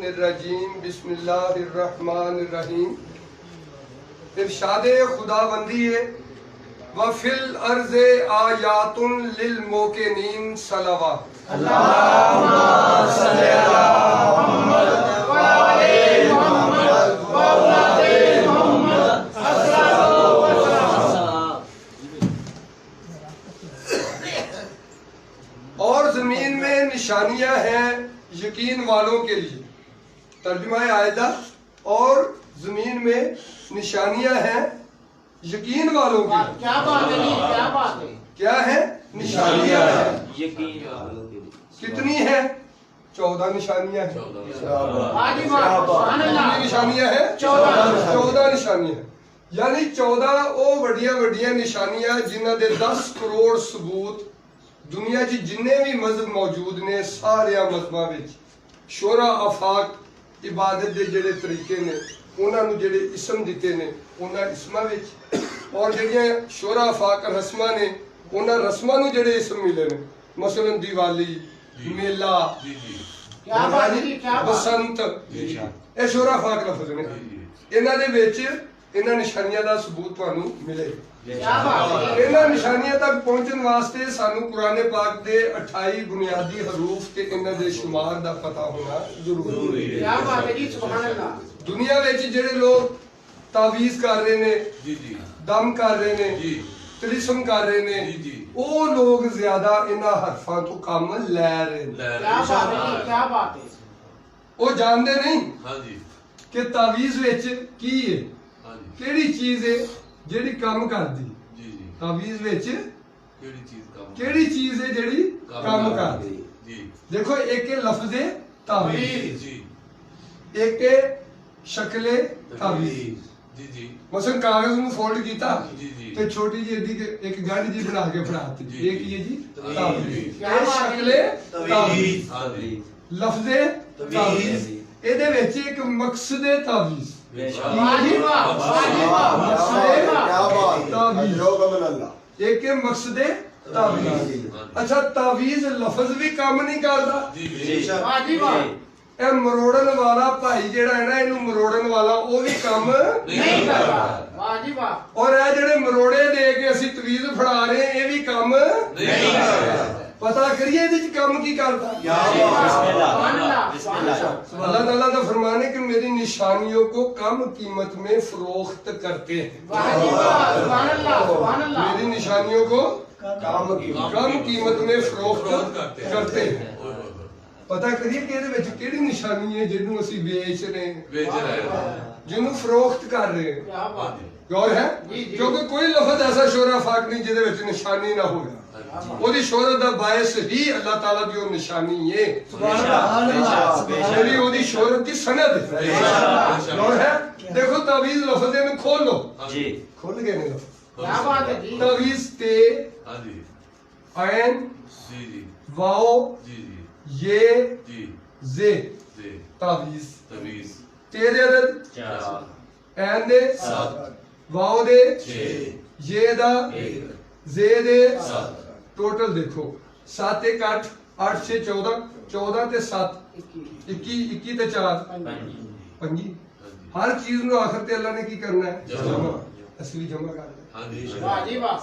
मिनश्शैतानिर्रजीम बिस्मिल्लाहिर्रहमानिर्रहीम। इरशादे खुदाबंदी है व फिल अर्ज़े आयातुन लिल मोक़िनीन सलवा। अल्लाहुम्मा सल्लि अला मुहम्मद व आले मुहम्मद व औलादे मुहम्मद अस्सलातु वस्सलाम। और जमीन में निशानियां हैं यकीन वालों के लिए। तर्जुमा आयदा, और जमीन में निशानियां हैं यकीन वालों के लिए। क्या बात है, क्या बात है। क्या है? निशानियां हैं यकीन वालों के लिए। कितनी है? 14 निशानियां हैं। कितनी कितनी निशानियां हैं? 14 निशानियां हैं। यानी 14 वो वड्डियां वड्डियां निशानियां जिन्हां दे 10 करोड़ सबूत दुनिया च जिन्ने भी मजहब मौजूद ने सारे मजहबां विच शोरा आफाक इबादत दे जेड़े तरीके ने उन्हां नूं जेड़े इसम दिते ने उन्हां इसमां विच, और जेड़ियां शोरा आफाक रस्मां ने उन्हां रस्मां नूं जेड़े इसम मिले ने, मसलन दिवाली, मेला, क्या बात है, क्या बात। बसंत, ये शोरा आफाक लफ्ज़ ने। इन्हां दे विच इन्हां निशानियां दा सबूत तुहानूं मिले। क्या बात है। इन्हां निशानियां तक पहुंचण वास्ते सानू कुरान पाक दे 28 बुनियादी हरूफ ते इन्हां दे शुमार दा पता होना जरूरी है। क्या बात है जी, सुभान अल्लाह। दुनिया विच जेड़े लोग तावीज़ कर रहे ने, दम कर रहे ने, तिलिस्म कर रहे ने, वो लोग ज्यादा इन्हां हरफां तो काम लै रहे ने। क्या बात है जी, क्या बात है। वो जानते नहीं कि तावीज़ विच की है, केड़ी चीज है जेड़ी काम करदी। तावीज़ विच केड़ी चीज है जेड़ी काम करदी। देखो, एक है लफ्ज़े तावीज़, एक है शक्ले तावीज़। मसलन कागज में फोल्ड किया तो छोटी जी एक गाड़ी जी बना के फड़ाती, एक ये जी तावीज़, ये शक्ले तावीज़, लफ्ज़े तावीज़। ਇਹਦੇ ਵਿੱਚ ਇੱਕ ਮਕਸਦ ਹੈ ਤਾवीज़। एक है मकसद तावीज़। अच्छा, तावीज़ लफ्ज़ भी काम नहीं करता। ਇਹ ਮਰੋੜਨ ਵਾਲਾ ਭਾਈ ਜਿਹੜਾ ਹੈ ਨਾ, ਇਹਨੂੰ ਮਰੋੜਨ ਵਾਲਾ ਉਹ ਵੀ ਕੰਮ नहीं करता। वाह जी वाह। ਔਰ ਇਹ ਜਿਹੜੇ ਮਰੋੜੇ ਦੇ ਕੇ ਅਸੀਂ ਤਵੀਜ਼ ਫੜਾ ਰਹੇ ਇਹ ਵੀ ਕੰਮ ਨਹੀਂ ਕਰਦਾ। पता करिए ਇਹਦੇ ਚ ਕੰਮ ਕੀ ਕਰਦਾ। अल्लाह ताला का फरमान है कि मेरी निशानियों को कम कीमत में फरोख्त करते हैं। मेरी निशानियों को कम कीमत में फरोख्त करते हैं। पता करिए कि ਇਹਦੇ ਵਿੱਚ ਕਿਹੜੀ ਨਿਸ਼ਾਨੀ ਹੈ ਜਿਹਨੂੰ ਅਸੀਂ ਵੇਚ ਰਹੇ ਹਾਂ, ਜਿਹਨੂੰ ਫਰੋਖਤ ਕਰ ਰਹੇ ਹਾਂ। क्या बात है। गौर है, क्योंकि कोई लफ्ज़ ऐसा शोरा फाक नहीं ਜਿਹਦੇ ਵਿੱਚ ਨਿਸ਼ਾਨੀ ਨਾ ਹੋਵੇ। ਉਹਦੀ ਸ਼ੋਹਰਤ ਦਾ ਬਾਇਸ ਹੀ ਅੱਲਾਹ ਤਾਲਾ ਦੀ ਉਹ ਨਿਸ਼ਾਨੀ ਹੈ। ਜਿਹੜੀ ਉਹਦੀ ਸ਼ੋਹਰਤ ਦੀ ਸਨਦ ਹੈ। गौर है, देखो तावीज़ लफ्ज़ में खोल लो जी, खोल गए ने लफ्ज़। क्या बात है जी। तावीज़ ते ऐन वाओ ये जे तावीज़। तेरे अदद ऐन दे वाओ दे ये दा जे दे टोटल देखो 7 1 8 8 6 14 14 ते 7 21 21 ते 4 पंजी। हर चीज नु आखिर ते अल्लाह ने की करना है? जमा। असली जमा कर दे। वाह जी वाह।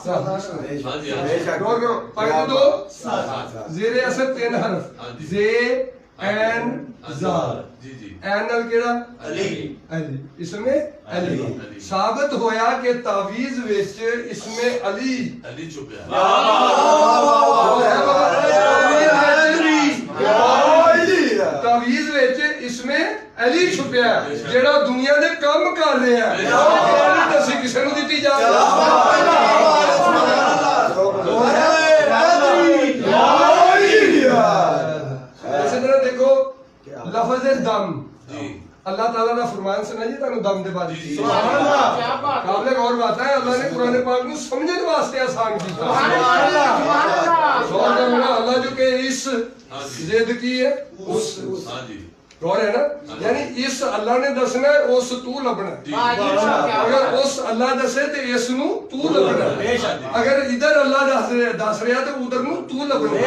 गौर करो, पढ़ दो। ज़ेरे असर 3 हरफ जे एन जा। एन नाल केड़ा? अली। इसमें अली साबित होया कि तावीज़ विच इसमें अली छुपिया। तावीज़ विच इसमें अली छुपिया जेड़ा दुनिया दे काम कर रहा है। दसी किसे नूं दित्ती जावे। इसी तरह देखो लफ्ज़ दम, अल्लाह ताला का फरमान सुना जी तानू दम दे बारे। काबिल गौर बात है, अल्लाह ने कुरान पाक को समझने वास्ते आसान किया। अल्लाह जो के इस जिद की है उस गौर है ना, यानी इस अल्लाह ने दसना है उस तू लभना। वाह जी वाह क्या अगर बात उस अल्लाह दसे तो इस नू तू लभना, अगर इधर अल्लाह दस रहा तो उधर नू तू लभना,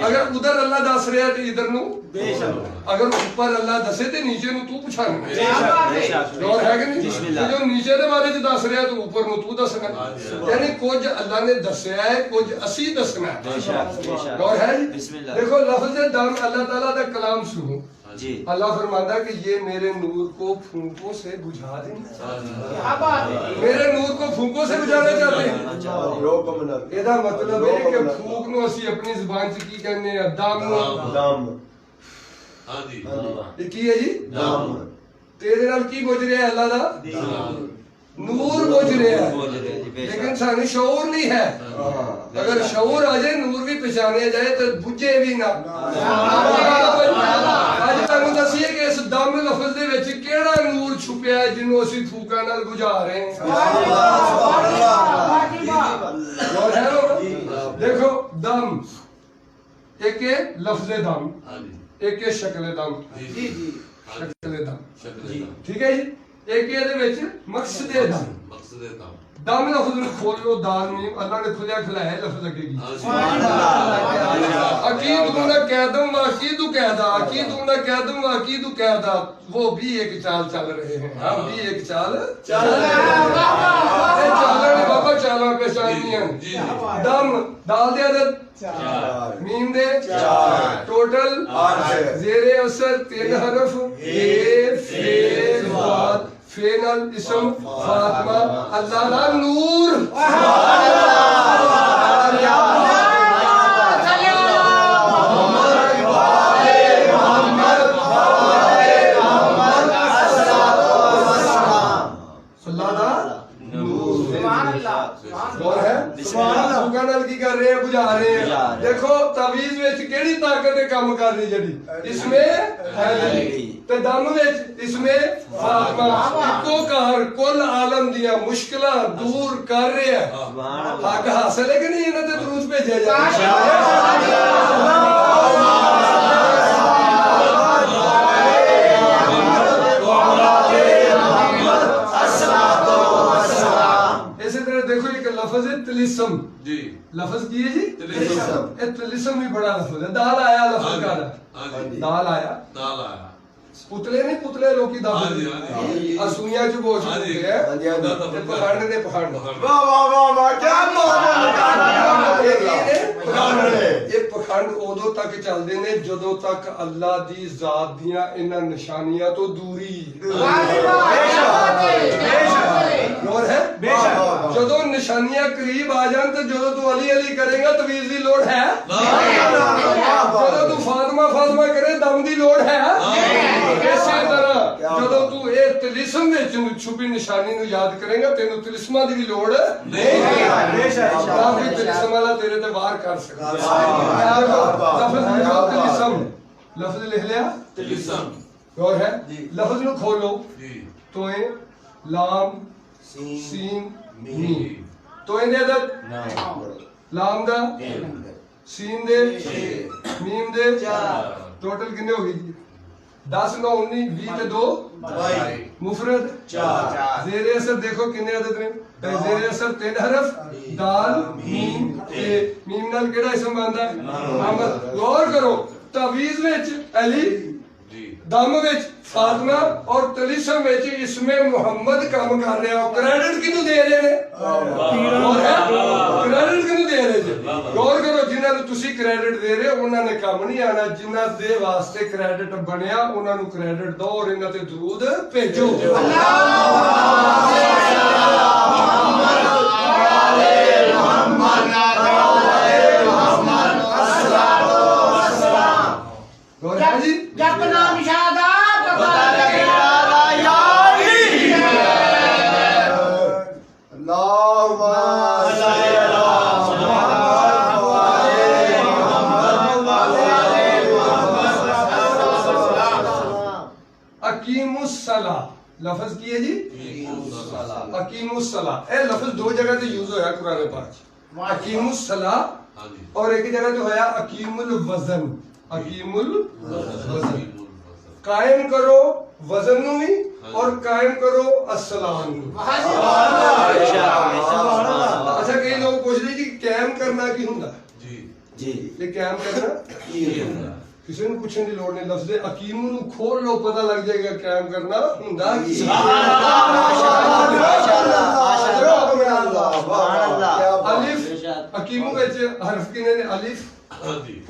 अगर उधर अल्लाह दस रहा तो इधर नू, अगर ऊपर अल्लाह दसे तो नीचे नू तू पछाणना। क्या बात है गौर है कि नहीं, जो नीचे के बारे च दस रहा तो ऊपर नू तू दसना, यानी कुछ अल्लाह ने दसिया है कुछ असी दसना है। गौर है जी। देखो लफ्ज़ दम अल्लाह ताला का कलाम सुनो जी। अल्लाह फरमाता कि ये मेरे नूर को फूंकों से बुझा देंगे। क्या बात है मेरे नूर को फूंकों से बुझाना चाहते हैं। ਇਹਦਾ मतलब है कि फूक ਨੂੰ ਅਸੀਂ ਆਪਣੀ ਜ਼ੁਬਾਨ 'ਚ ਕੀ ਕਹਿੰਦੇ ਆ, ਦਮ। ਹਾਂਜੀ ਇਹ ਕੀ ਹੈ ਜੀ? दम। ਤੇਰੇ ਨਾਲ ਕੀ ਬੁਝ ਰਿਹਾ ਅੱਲਾ ਦਾ? नूर बुझ रहा है, लेकिन सानू शऊर नहीं है। अगर शऊर आ जाए नूर भी पहचाने जाए तो बुझे भी ना। आज तुहानू दसीए कि इस दम लफ्ज दे विच केड़ा नूर छुपिया है जिन्हों असीं फूकां नाल बुझा रहे हैं। और है लोग देखो दम एक है लफ्ज दम, एक है शक्ल दम। जी जी शक्ल दम ਸ਼ਕਲ ठीक है जी। एक ਇਹਦੇ ਵਿੱਚ मकसद दम। ਮਕਸਦ ਹੈ ਤਾਂ दम लफ्ज ਨੂੰ खोल लो, दाल मीम अल्लाह ने खुदा खिलाया लफ्ज लगेगी। अकीदून कैदम व अकीदू कैदा, अकीदून कैदम व अकीदू कैदा, वो भी एक चाल चल रहे हैं, हम भी एक चाल चल रहे हैं। चालन बाबा चालां पहचानियां। दम दाल दे अदद मीम दे टोटल जेरे असर 3 हरफ ए फे वाद फेनल इसम फातिमा अल्लाह दा नूर। और है फूकां नाल की कर रहे हैं, बुझा रहे हैं। देखो तवीज विच केड़ी ताकत है काम कर रही जड़ी इसमें है ते दम विच इसमें फातिमा इको कहर कुल आलम दियां मुश्किलां दूर कर रहे हैं। हक हासिल है कि नहीं इन्हां ते दरूद भेजे जाए। इसी तरह देखो एक लफ्ज है तिलिस्म ਜੀ लफ्ज की है जी तिलिस्म। ये तिलिस्म भी बड़ा लफ्ज है। दाल आया लफ्ज का ਹਾਂਜੀ दाल आया ਨਾਲ ਆਇਆ पुतले नहीं पुतले लोग की दाल ਹਾਂਜੀ ਹਾਂਜੀ असुइयां च बोझ ਹਾਂਜੀ होते हैं ਉਹਦਾ ਤਾਂ ते ਬੰਦਾ पखंड ने पखंड वाह वाह वाह वाह क्या ये पखंड उदों तक चलते ने जदों तक अल्लाह दी जात दियां इन्हां निशानियां तो दूरी और है जदों निशानियां करीब आ जान तो जदों तू अली अली करेगा तवीज दी लोड़ है, जदों तू फातिमा फातिमा करे दम दी लोड़ है। इसी तरह जदों तू ये तिलिस्म विच छुपी निशानी नू याद करेगा तेनू तिलिस्मां दी भी लोड़ नहीं है। तिलिस्म वाला तेरे ते वार कर सकता है। लफ्ज लिखो तिलिस्म, लफ्ज लिख लिया तिलिस्म और है लफ्ज नू खोलो ਜੀ तो लाम सीन मीम तो दे अदद लाम दा सीन दे मीम दे टोटल कितने हो गई जी? 10 9 19 20 ते 2 मुफरद 4 जेरे असर देखो कितने अदद ने। जेरे असर 3 हरफ दाल मीम ते मीम नाल केड़ा इसम बनदा है? मोहम्मद। गौर करो तवीज विच अली ਜੀ दम विच फातिमा और तिलिस्म विच इसमें मोहम्मद काम कर रहा है। क्रेडिट किनू दे रहे ने? क्रेडिट किनू दे रहे जी? गौर करो जिन्हां नू तुसी क्रेडिट दे रहे हो उन्हां ने काम नहीं आना, जिन्हां दे वास्ते क्रेडिट बनया उन्हां नू क्रेडिट दो और इन्हां ते दरूद भेजो। गौर है जी। जब नाम शादा पता लगे अकीमुस्सला लफ्ज की है जी अकीमुस्सला। ए लफ्ज दो जगह से यूज होया कुरान पाक च। अकीमुस्सला ਹਾਂਜੀ और एक जगह तो होया अकीमुल वजन। अकीमुल वजन कायम करो वजन नू भी और कायम करो अस्सलाम नू। अच्छा कई लोग पूछते जी कायम करना की हुंदा जी ये कायम करना किसी ने पूछने की लोड़ नहीं लफ्ज़ अकीम नू खोल लो पता लग जाएगा कायम करना हुंदा की। अलिफ अकीमू विच हरफ किने ने अलिफ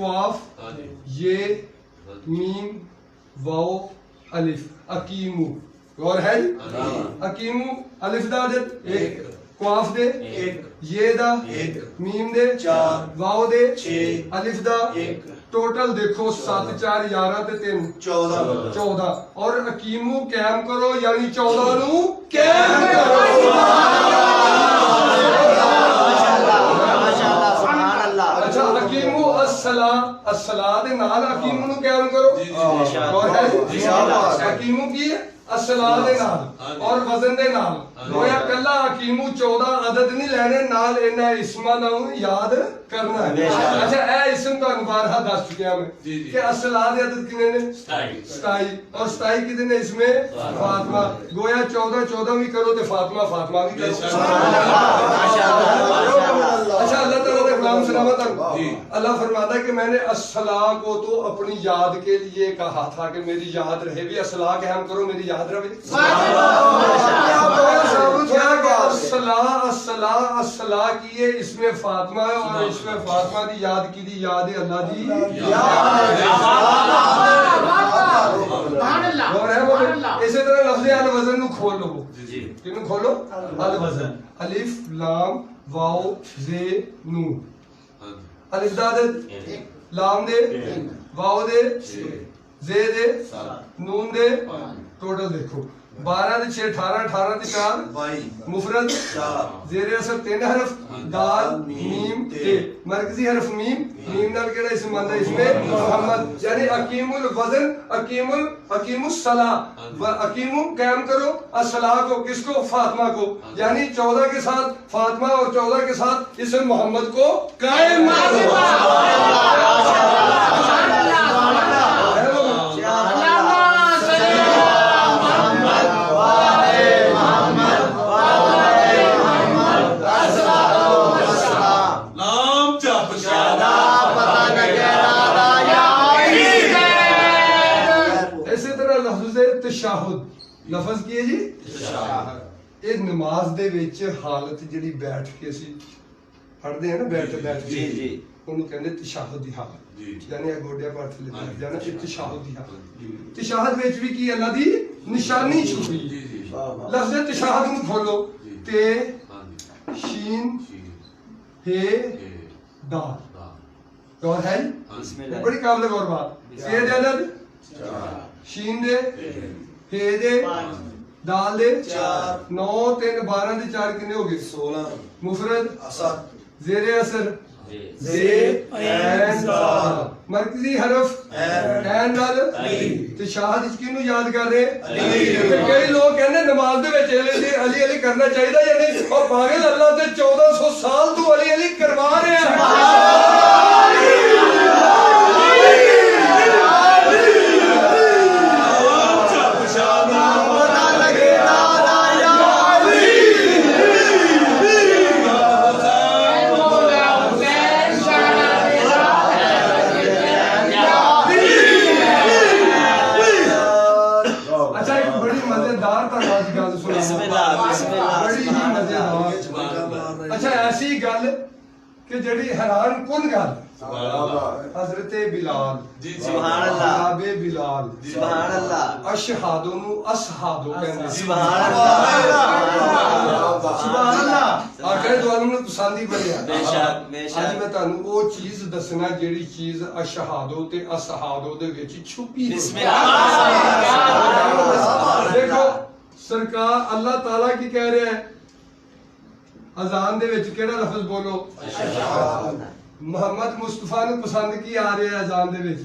काफ ये मीम वाओ अलिफ अकीमू और है अकीमू अलिफ दा दे एक काफ दे एक ये दा एक मीम दे चार वाओ दे छह अलिफ दा एक टोटल देखो 7 4 11 ते 3 14 और अकीमू कायम करो यानी 14 नू कायम करो। अच्छा अकीमू अस्सला अस्सला दे नाल अकीमू नू कायम करो और है अकीमू की अस्सला दे नाल और वजन दे नाल होया कल्ला अकीमू 14 अदद नहीं लेने नाल इन्ना इस्मा नू याद करना है। अच्छा ए इस्म तो बारहा दस चुकिया मैं कि अस्सला दे अदद कितने ने 27 और 27 कितने ने इसमें फातिमा गोया 14 14 भी करो तो फातिमा फातिमा भी करो। अच्छा अल्लाह ताला का कलाम सलामत अल्लाह फरमाता है कि मैंने अस्सला को तो अपनी याद के लिए कहा था कि मेरी याद रहे भी अस्सला के हम करो मेरी याद रहे। अस्सला अस्सला अस्सला की है इसमें फातिमा है और इसमें फातिमा दी याद की दी याद है अल्लाह दी और है वो इसी तरह लफ्ज़ अल वज़न नु खोल लो किनु खोलो अल वज़न अलिफ लाम वाओ जे नून अलिफ दा दे लाम दे वाओ दे जे दे नून दे टोटल देखो 12 दे 6 18 18 दे 4 मुफरद जेरे असर 3 हरफ दाल मीम ते मरकजी हरफ मीम मीम नाल केड़ा इसम बनदा इसमें मोहम्मद यानी अकीमुल वजन अकीमुस सला व अकीमु कायम करो अस्सला को किसको फातिमा को यानी 14 के साथ फातिमा और 14 के साथ इसम मोहम्मद को कायम करो। तशाहुद लफ्ज़ की है जी एक नमाज दे विच हालत जिहड़ी बैठ के ਅਸੀਂ पढ़दे हैं ना बैठ के ਉਹਨੂੰ ਕਹਿੰਦੇ तशाहुद दी हालत यानी गोडिया पर थले बैठ जाना ਇਹ तशाहुद दी हालत तशाहुद ਵਿੱਚ भी की अल्लाह दी निशानी छुपी लफ्ज़ तशाहुद ਨੂੰ खोलो ते शीन हे दाल और है बड़ी काबिल गौर बात से अदद शीन दे हे दे दाल दे 9 3 12 दे 4 कितने हो गए 16 मुफरद असर जेरे असर जे ऐन दाल मरकजी हरफ ऐन दाल तशाहुद किनु याद कर रहे कई लोग कहंदे नमाज दे विच अली अली करना चाहिए या नहीं और पागल अल्लाह ते 1400 साल तू अली अली करवा रहे हैं। अच्छा ऐसी गल कि जड़ी हैरान कुन गल हजरत बिलाल सुभान अल्लाह साहबे बिलाल सुभान अल्लाह अशहादो नु असहादो कहंदे सुभान अल्लाह सुभान अल्लाह आखिर दुआन ने पसंद ही बढ़िया बेशक आज मैं तानू वो चीज दसना जेड़ी चीज अशहादो ते असहादो दे विच छुपी बिस्मिल्लाह देखो सरकार अल्लाह ताला की कह रहे हैं अजान दे विच केड़ा लफ्ज बोलो मोहम्मद मुस्तफा ने पसंद की आ रहे हैं अजान दे विच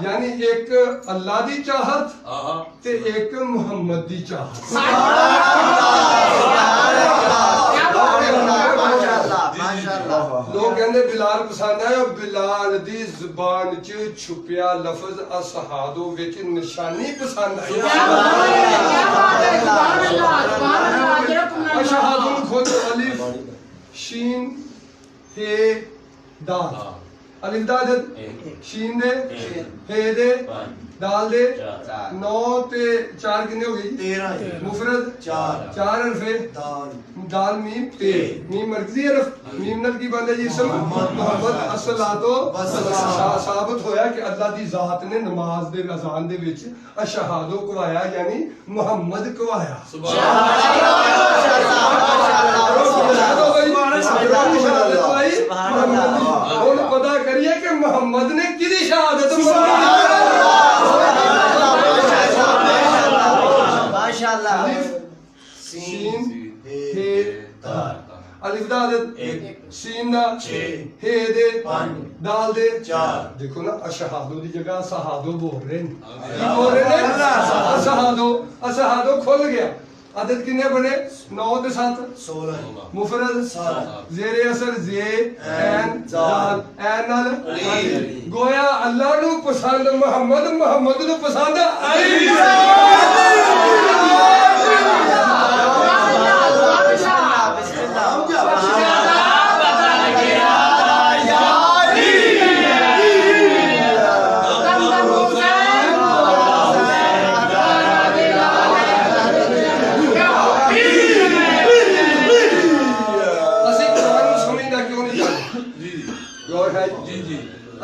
यानी एक अल्लाह दी चाहत ते एक मोहम्मद दी चाहत लोग कहते बिलाल पसंद आया बिलाल दी जुबान च छुपिया लफज असहादो विच निशानी पसंद आई अशहादुल खुद अलिफ शीन हे दाल अलिफ दाल शीन दे हे दे दाल दे 9 ते 4 कितने हो गई 13 मुफरद 4 अरफे दाल मीम ते मीम मर्कजी हरफ मीम नल की बंदे जी इसम मोहम्मद अस्सलातो साबित होया कि अल्लाह दी जात ने नमाज दे अजान दे विच अशहादो कवाया यानी मोहम्मद कवाया सुभान पता करिए कि मोहम्मद ने किदी शहादत माशाअल्लाह सीन हे अलिफ दाल सीन दा 6 हे दे 5 दाल दे 4 देखो ना अशहादो दी जगह सहादो बोल रहे हैं की बोल रहे हैं अशहादो खुल गया आदत कितने बने 9 ते 7 16 मुफरद जेरे असर जे एन दाल एन नाल गोया अल्लाह नु पसंद मोहम्मद मोहम्मद नु पसंद अली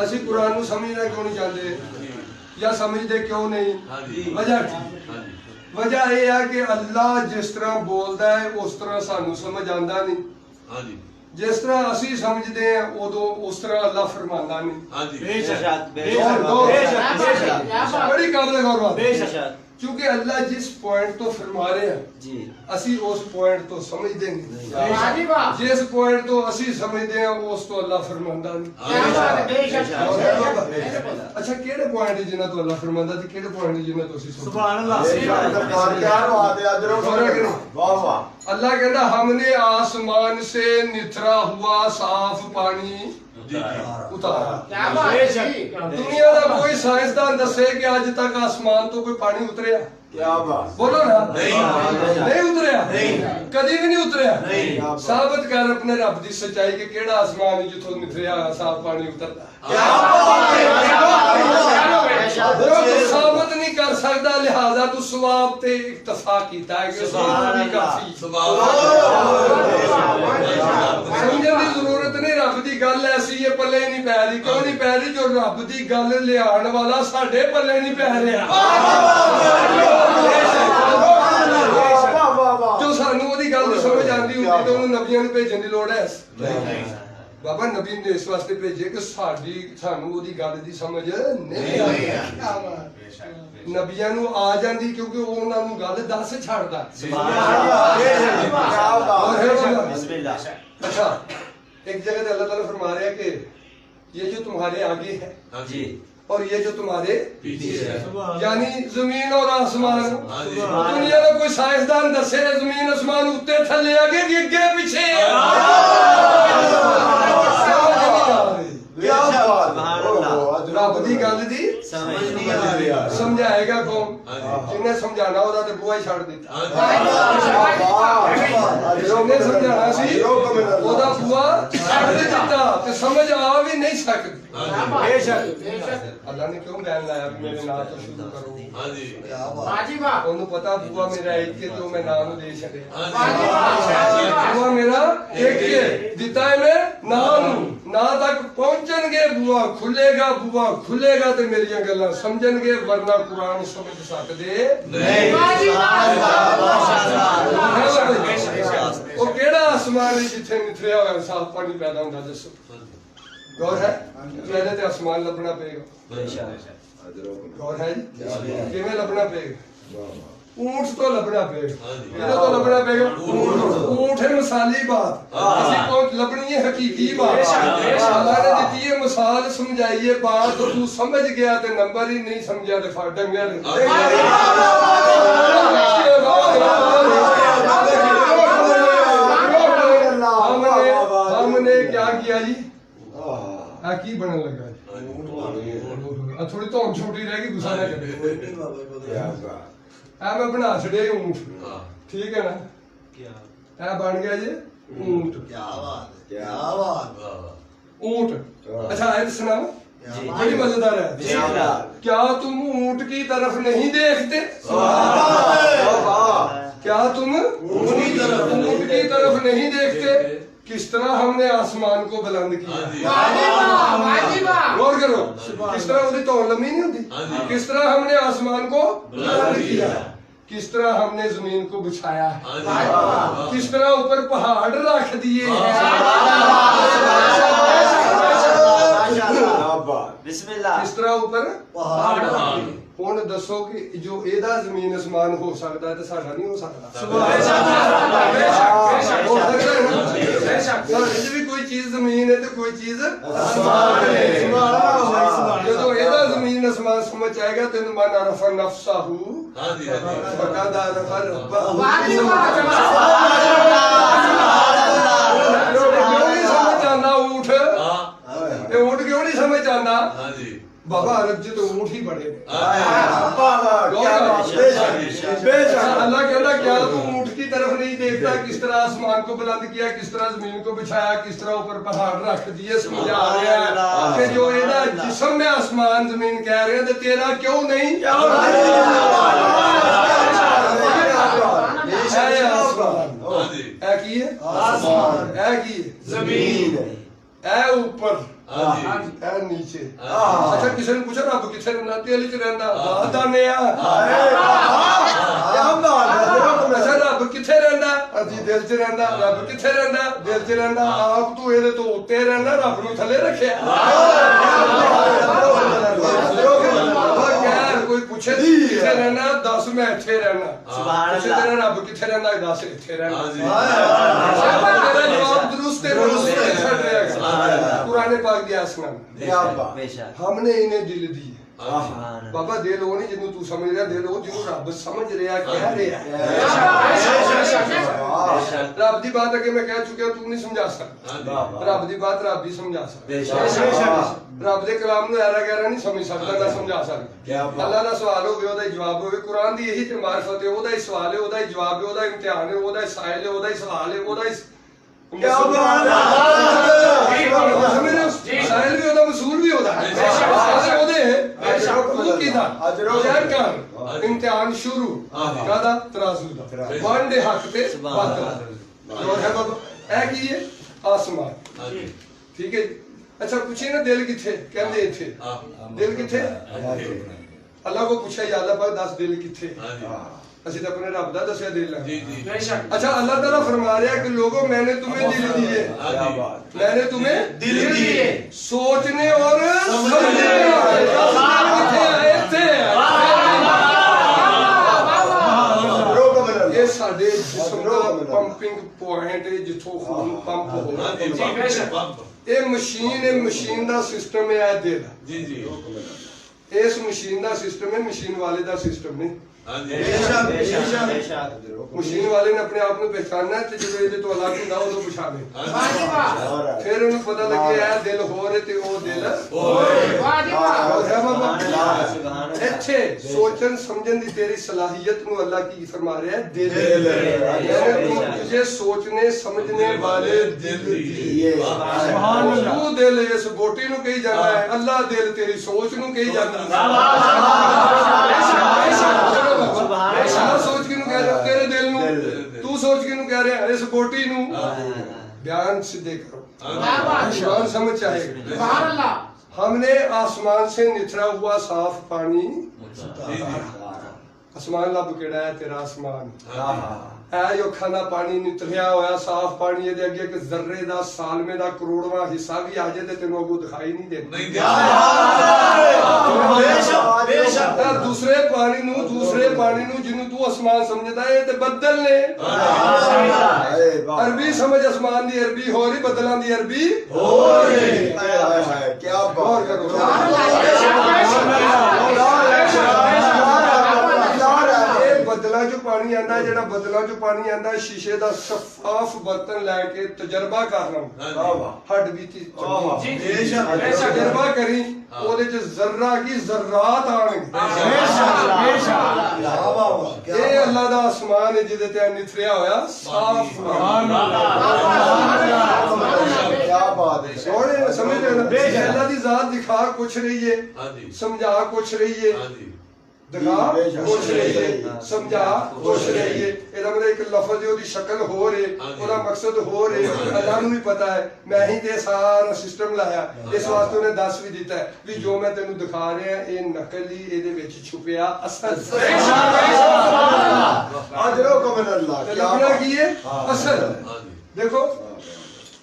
ਅਸੀਂ ਕੁਰਾਨ ਨੂੰ ਸਮਝਣਾ ਕਿਉਂ ਨਹੀਂ ਚਾਹੁੰਦੇ ਜਾਂ ਸਮਝਦੇ ਕਿਉਂ ਨਹੀਂ ਵਜ੍ਹਾ ਇਹ ਹੈ ਕਿ ਅੱਲਾਹ ਜਿਸ ਤਰ੍ਹਾਂ ਬੋਲਦਾ ਹੈ ਉਸ ਤਰ੍ਹਾਂ ਸਾਨੂੰ ਸਮਝ ਆਉਂਦਾ ਨਹੀਂ ਹਾਂਜੀ ਜਿਸ ਤਰ੍ਹਾਂ ਅਸੀਂ ਸਮਝਦੇ ਹਾਂ ਉਦੋਂ ਉਸ ਤਰ੍ਹਾਂ ਅੱਲਾਹ ਫਰਮਾਉਂਦਾ ਨਹੀਂ ਹਾਂਜੀ ਬੇਸ਼ੱਕ ਬੜੀ ਕਾਬਿਲ ਗੌਰ ਬਾਤ ਬੇਸ਼ੱਕ क्योंकि अल्लाह जिस पॉइंट तो फरमा रहे हैं जी असी उस पॉइंट तो समझ देंगे जिस पॉइंट तो असी समझते हैं उस तो अल्लाह फरमांदा नहीं अच्छा केड़े पॉइंट जिन्ना तो अल्लाह फरमांदा ते केड़े पॉइंट जिन्ना तो असी सुभान अल्लाह क्या बात है अजरो वाह वाह अल्लाह कहता हमने आसमान से निथरा हुआ साफ पानी उतारा दुनिया का कोई साइंसदान दसे कि अज तक आसमान तो कोई पानी उतरिया क्या बात बोलो ना नहीं उतरिया कभी भी नहीं उतरिया साबित कर अपने रब की सच्चाई के केड़ा आसमान जिथों निथरिया साफ पानी उतरता साबित नहीं कर सकता लिहाजा तू सवाब ते इक्तफा कीता है कि भी काफी समझने की जरूरत नहीं रब की गल ऐसी है पल्ले नहीं पै रही क्यों नहीं पै रही जो रब की गल लियाण वाला साडे पल्ले नहीं पै रहा जो सानू ओदी गल समझ आंदी हुंदी ते ओनू नबियां नूं भेजण दी लोड़ है बाबा नबी ने इस वास्ते भेजे कि साडी सानू ओदी गल दी समझ नहीं आई नबियां नूं आ जांदी क्योंकि ओनां नूं गल दस छड़दा अच्छा एक जगह अल्लाह ताला फरमा रहा है कि ये जो तुम्हारे आगे है जी और ये जो तुम्हारे पीछे है यानी जमीन और आसमान दुनिया का कोई साइंसदान दसे जमीन आसमान उत्ते थले आगे अगे पीछे रब दी गल दी समझाएगा कौन जिन्हें समझाना ओदा ते बुआ ही छड़ दिता जिन्हें समझाना सी ओदा बुआ छड़ दिता ते समझ आ भी नहीं सकती अल्लाह ने क्यों बैन लाया मेरे नाम तो शुरू करो हां जी ओनु पता बुआ मेरा एक के तो मैं नाम दे छड़े बुआ मेरा एक के दिता है मैं नाम ना तक पहुंचणगे बुआ खुलेगा ते मेरियां गल्लां समझणगे वरना कुरान समझ सकदे नहीं ओ केड़ा आसमान है जिथे निथरिया होया साफ पानी पैदा हुंदा दसो गौर है पहले तो आसमान लभना पेगा गौर है किवें लभना पेगा ऊंट तो लभना पेगा किदे तो लभना पेगा ऊंट है मिसाली बात किसी को लभनी है हकीकी बात अल्लाह ने दी है मिसाल समझाई है बात तो तू समझ गया ते नंबर ही नहीं समझा ते फट गया हमने क्या किया जी ਆ ਕੀ ਬਣਨ ਲੱਗਾ ਜੀ ਆ ਥੋੜੀ ਧੌਣ ਛੋਟੀ ਰਹਿ ਗਈ ਗੁੱਸਾ ਨਾ ਕਰੇ ਆ ਮੈਂ ਬਣਾ ਛੜਿਆ ਊਂਠ ਠੀਕ ਹੈ ਨਾ ਇਹ ਬਣ ਗਿਆ ਜੀ ਊਂਟ ऊंट अच्छा आयत सुनाओ बड़ी मजेदार है क्या तुम ऊंट की तरफ नहीं देखते क्या तुम ऊंट की तरफ नहीं देखते किस तरह हमने आसमान को बुलंद किया गौर करो किस तरह उसकी धौन लंबी नहीं होती किस तरह हमने आसमान को बुलंद किया किस तरह हमने जमीन को बिछाया है किस तरह ऊपर पहाड़ रख दिए हैं किस तरह ऊपर पहाड़ ਹੁਣ ਦੱਸੋ ਕਿ ਜੋ ਇਹਦਾ ਜ਼ਮੀਨ ਅਸਮਾਨ ਹੋ ਸਕਦਾ ਤੇ ਸਾਡਾ ਨਹੀਂ ਹੋ ਸਕਦਾ ਸਾਡੇ ਵੀ ਕੋਈ ਚੀਜ਼ ਜ਼ਮੀਨ ਹੈ ਤੇ ਕੋਈ ਚੀਜ਼ ਅਸਮਾਨ ਹੈ ਜਦੋਂ ਇਹਦਾ ਜ਼ਮੀਨ ਅਸਮਾਨ ਸਮਝ ਆਏਗਾ ਤੈਨੂੰ ਮਨ ਅਰਫ ਨਫਸਹੂ ਫਕਦ ਅਰਫ ਰੱਬਾ ਸਮਝ ਆਉਂਦਾ ਊਠ ਇਹ ਊਠ ਕਿਉਂ ਨਹੀਂ ਸਮਝ ਆਉਂਦਾ बाबा अरब जी तो ऊँट ही बड़े अल्लाह कहता क्या तू ऊँट की तरफ नहीं देखता किस तरह आसमान को बुलंद किया किस तरह जमीन को बिछाया किस तरह ऊपर पहाड़ रख दिए समझा रहा है कि जो एदा जिस्म में आसमान जमीन कह रहे हैं तो तेरा क्यों नहीं जमीन है ऊपर नीचे अच्छा किसी ने पूछा रब किथे रहंदा तेल च रहंदा दाने अच्छा रब किथे रहंदा अजी दिल च रहंदा रब किथे रहंदा दिल च रहंदा आप तू एदे तो उत्ते रहंदा रब नु थले रखया कोई पूछे किथे रहना दस मैं इत्थे रहना पूछे तेरा रब किथे रहंदा दस इत्थे रहना तेरा जवाब दुरुस्त है कुरान पाक दी आसमान हमने इन्हें दिल दी बाबा दिल वो नहीं जिन्हों तू समझ रहा दिल वो जिन्हों रब समझ रहा कह रहा रब दी बात अगर मैं कह चुका तू नहीं समझा सकता रब दी बात रब ही समझा सकता रब दे कलाम नु ऐरा गैरा नहीं समझ सकता ना समझा सकता अल्लाह दा सवाल होवे ओदा जवाब होवे कुरान दी यही ते मारिफत है ओदा ही सवाल है ओदा ही जवाब है ओदा इम्तिहान है ओदा ही साइल है ओदा ही सवाल है ओदा ही क्या बात है साइल भी होता मसूल भी होता है इम्तिहान शुरू कादा तराजू दा वन दे हक ते बात और है बाबा ए की है आसमान ठीक है अच्छा पूछे ना दिल किथे कहंदे इथे दिल किथे अल्लाह को पूछा यादा पाक 10 दिल किथे ਅਸੀਂ ਤਾਂ ਆਪਣੇ ਰੱਬ ਦਾ ਦੱਸਿਆ ਦਿਲ ਹੈ अच्छा अल्लाह ताला फरमा रहा है कि लोगों मैंने तुम्हें दिल दिए मैंने तुम्हें दिल दिए सोचने और समझने ये साडे जिस्म दा पंपिंग पॉइंट है जिथों खून पंप होना ये मशीन दा सिस्टम है दिल जी जी इस मशीन दा सिस्टम है मशीन वाले दा सिस्टम नहीं मशीन वाले ने अपने आप को पहचानना है जो ये तो अलग होंदा उदों पछाणे फिर उन्हें पता लगे है दिल हो रहे ते ओ दिल अच्छे सोचन समझन दी तेरी सलाहियत नु अल्लाह की फरमा रहा है दिल तुझे सोचने समझने वाले दिल दिए तू दिल इस बोटी नु कही जाना है अल्लाह दिल तेरी सोच नु कही जाता है सोच के कह रहा तेरे दिल नु तू सोच के कह रहा इस बोटी नु बयान सीधे करो आसमान समझ आएगा हमने आसमान से निथरा हुआ साफ पानी आसमान लब केड़ा है तेरा आसमान है जो खाना पानी नितरिया होया साफ पानी ये अगे एक जर्रे दा सालमे दा करोड़वां हिस्सा भी आ जाए ते तेनू अगो दिखाई नहीं देता दूसरे पानी नु जिन्नू तू आसमान समझदा है ते बदल ने अरबी समझ आसमान दी अरबी हो रही बदलां दी अरबी हो रही क्या गौर करो बदला जो ਪਾਣੀ ਆਂਦਾ, ਜਿਹੜਾ ਬਦਲਾਂ ਚੋਂ ਪਾਣੀ ਆਂਦਾ, ਸ਼ੀਸ਼ੇ ਦਾ ਸ਼ਫਾਫ ਬਰਤਨ ਲੈ ਕੇ ਤਜਰਬਾ ਕਰ ਲਵਾਂ, ਹੱਡ ਬੀਤੀ ਜੀ ਤਜਰਬਾ ਕਰੀ, ਉਹਦੇ ਚ ਜ਼ਰਰਾ ਕੀ ਜ਼ਰਾਤ ਆਣਗੇ। ਇਹ ਅੱਲਾ ਦਾ ਆਸਮਾਨ ਹੈ ਜਿਹਦੇ ਤੇ ਨਿਥਰਿਆ ਹੋਇਆ ਸਾਫ क्या बात है ਸੋਹਣੇ ਸਮਝ ਲੈਣਾ। ਅੱਲਾ ਦੀ ਜ਼ਾਤ ਦਿਖਾ ਕੁਛ ਰਹੀ ਹੈ, ਸਮਝਾ ਕੁਛ ਰਹੀ ਹੈ, ਦਿਖਾ ਕੁਛ ਰਹੀ ਹੈ, ਸਮਝਾ ਕੁਛ ਰਹੀ ਹੈ। ਇਹਦਾ ਮਤਲਬ ਇੱਕ ਲਫ਼ਜ਼ ਉਹਦੀ ਸ਼ਕਲ ਹੋ ਰਹੀ, ਉਹਦਾ ਮਕਸਦ ਹੋ ਰਹੀ, ਅੱਲਾ ਨੂੰ ਵੀ ਪਤਾ ਹੈ। ਮੈਂ ਹੀ ਤੇ ਸਾਰਾ ਸਿਸਟਮ ਲਾਇਆ, ਇਸ ਵਾਸਤੇ ਉਹਨੇ ਦੱਸ ਵੀ ਦਿੱਤਾ ਹੈ ਵੀ ਜੋ ਮੈਂ ਤੈਨੂੰ ਦਿਖਾ ਰਿਹਾ ਇਹ ਨਕਲ ਹੀ, ਇਹਦੇ ਵਿੱਚ ਛੁਪਿਆ ਅਸਲ। अजरों मिन अल्लाह ਤੇ क्या ਲੱਭਣਾ बात ਕੀ ਹੈ? ਅਸਲ। ਦੇਖੋ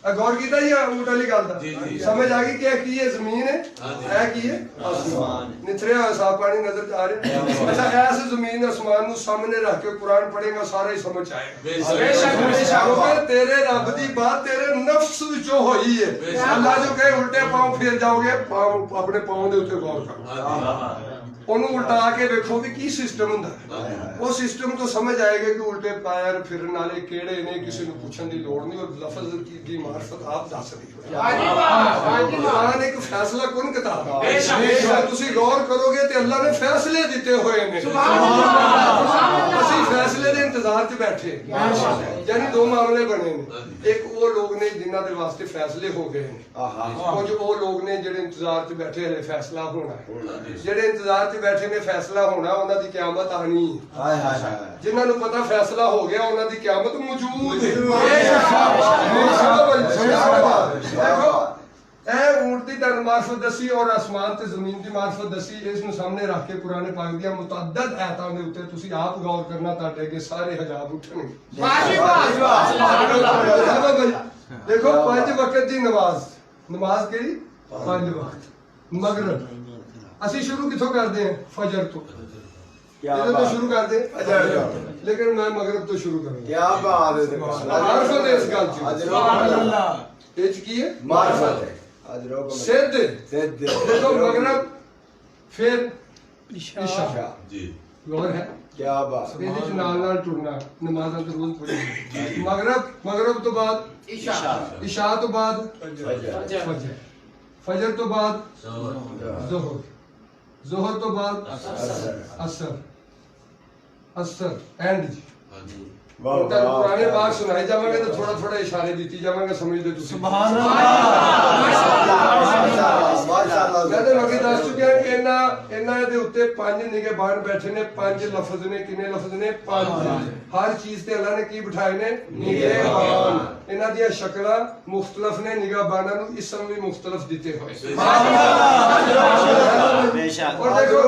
गौर किया या ऊँट वाली गल दा समझ आ गई कि यह की है जमीन है, यह की है आसमान। निथरिया हुआ साफ पानी नजर आ रहा। अच्छा ऐसे जमीन आसमान को सामने रख के कुरान पढ़ेगा सारा ही समझ आएगा। क्योंकि तेरे रब दी बात तेरे नफ्स विचों होई है। अल्लाह जो कहे उल्टे पांव फेर जाओगे, पांव अपने पांव दे उत्ते गौर करो, ਉਹਨੂੰ ਉਲਟਾ ਕੇ ਵੇਖੋ ਵੀ ਕੀ ਸਿਸਟਮ ਹੁੰਦਾ ਹੈ। ਉਹ ਸਿਸਟਮ ਤੋਂ ਸਮਝ ਆਏਗਾ ਕਿ ਉਲਟੇ ਪੈਰ ਫਿਰਨ ਵਾਲੇ ਕਿਹੜੇ ਨੇ, ਕਿਸੇ ਨੂੰ ਪੁੱਛਣ ਦੀ ਲੋੜ ਨਹੀਂ। ਔਰ ਲਫ਼ਜ਼ ਦੀ ਮਾਰਫਤ ਆਪ ਦੱਸ ਰਹੀ ਹੈ। ਕੁਰਾਨ ਇੱਕ ਫੈਸਲਾ ਕੁਨ ਕਿਤਾਬ ਹੈ। ਤੁਸੀਂ ਗੌਰ ਕਰੋਗੇ ਤੇ ਅੱਲਾ ਨੇ ਫੈਸਲੇ ਦਿੱਤੇ ਹੋਏ ਨੇ। ਅਸੀਂ ਫੈਸਲੇ ਦੇ ਇੰਤਜ਼ਾਰ 'ਚ ਬੈਠੇ, ਯਾਨੀ ਦੋ ਮਾਮਲੇ ਬਣੇ ਨੇ। ਇੱਕ ਉਹ ਲੋਕ ਨੇ ਜਿਨ੍ਹਾਂ ਦੇ ਵਾਸਤੇ ਫੈਸਲੇ ਹੋ ਗਏ ਨੇ, ਕੁਝ ਉਹ ਲੋਕ ਨੇ ਜਿਹੜੇ ਇੰਤਜ਼ਾਰ 'ਚ ਬੈਠੇ ਹਲੇ ਫੈਸਲਾ ਹੋਣਾ ਹੈ। ਜਿਹੜੇ ਇੰਤਜ਼ਾਰ 'ਚ ਬੈਠੇ ਨੇ ਫੈਸਲਾ ਹੋਣਾ, ਉਹਨਾਂ ਦੀ ਕਿਆਮਤ ਆਣੀ ਹੈ। हाय हाय हाय ਜਿਨ੍ਹਾਂ ਨੂੰ ਪਤਾ ਫੈਸਲਾ ਹੋ ਗਿਆ ਉਹਨਾਂ ਦੀ ਕਿਆਮਤ ਮੌਜੂਦ ਹੈ। ਦੇਖੋ ਇਹ ਊਂਟ ਦੀ ਤੁਹਾਨੂੰ ਮਾਰਫਤ ਦੱਸੀ ਔਰ ਆਸਮਾਨ ਤੇ ਜ਼ਮੀਨ ਦੀ ਮਾਰਫਤ ਦੱਸੀ। ਇਸ ਨੂੰ ਸਾਹਮਣੇ ਰੱਖ ਕੇ ਕੁਰਾਨ ਪਾਕ ਦੀਆਂ ਮੁਤਅੱਦਦ ਆਇਤਾਂ ਦੇ ਉੱਤੇ ਤੁਸੀਂ ਆਪ ਗੌਰ ਕਰਨਾ, ਤੁਹਾਡੇ ਅੱਗੇ ਸਾਰੇ ਹਜਾਬ ਉੱਠਣਗੇ। ਦੇਖੋ 5 ਵਕਤ ਦੀ ਨਮਾਜ਼ ਕਿਹੜੀ? 5 ਵਕਤ। ਮਗਰਿਬ ਅਸੀਂ ਸ਼ੁਰੂ ਕਿੱਥੋਂ ਕਰਦੇ ਹਾਂ? ਫਜਰ ਤੋਂ। ਇਹਦੇ ਤੋਂ ਸ਼ੁਰੂ ਕਰਦੇ ਲੇਕਿਨ ਮੈਂ ਮਗਰਿਬ ਤੋਂ ਸ਼ੁਰੂ ਕਰਾਂਗਾ। क्या बात है ਮਾਰਫਤ ਹੈ ਇਸ ਗੱਲ 'ਚ। अल्लाह ਇਹ 'ਚ ਕੀ ਹੈ? मार्फत है अजरों को ਸਿੱਧ। सिद्ध देखो मगरब फिर इशा जी गौर है क्या बात ਇਹਦੇ ਚ ਨਾਲ ਟੁਰਨਾ ਨਮਾਜ਼ਾਂ ਤੇ ਰੋਜ਼ ਪੜ੍ਹੀ। ਮਗਰਬ ਤੋਂ ਬਾਅਦ ਇਸ਼ਾ ਤੋਂ ਬਾਅਦ ਫਜਰ, ਫਜਰ ਤੋਂ ਬਾਅਦ ਜ਼ੋਹਰ, ਜ਼ੋਹਰ ਤੋਂ ਬਾਅਦ ਅਸਰ ਐਂਡ ਪੁਰਾਣੇ ਬਾਗ ਸੁਣਾਏ ਜਾਵਾਂਗੇ ਤੇ ਥੋੜਾ ਥੋੜਾ ਇਸ਼ਾਰੇ ਦਿੱਤੀ ਜਾਵਾਂਗੇ, ਸਮਝਦੇ ਤੁਸੀਂ। सुभान अल्लाह माशाअल्लाह ਮੈਂ ਤਾਂ ਅੱਗੇ ਦੱਸ ਚੁੱਕਿਆ ਕਿ ਇਹਨਾਂ ਦੇ ਉੱਤੇ 5 ਨਿਗਹਿਬਾਨ ਬੈਠੇ ਨੇ। 5 ਲਫ਼ਜ਼ ਨੇ। ਕਿੰਨੇ ਲਫ਼ਜ਼ ਨੇ? 5। ਹਰ ਚੀਜ਼ ਤੇ ਅੱਲਾ ਨੇ ਕੀ ਬਿਠਾਏ ਨੇ? ਨਿਗਹਿਬਾਨ। ਇਹਨਾਂ ਦੀਆਂ ਸ਼ਕਲਾਂ ਮੁਖਤਲਫ ਨੇ, ਨਿਗਹਿਬਾਨਾਂ ਨੂੰ ਇਸਮ ਵੀ ਮੁਖਤਲਫ ਦਿੱਤੇ ਹੋਏ। ਔਰ ਦੇਖੋ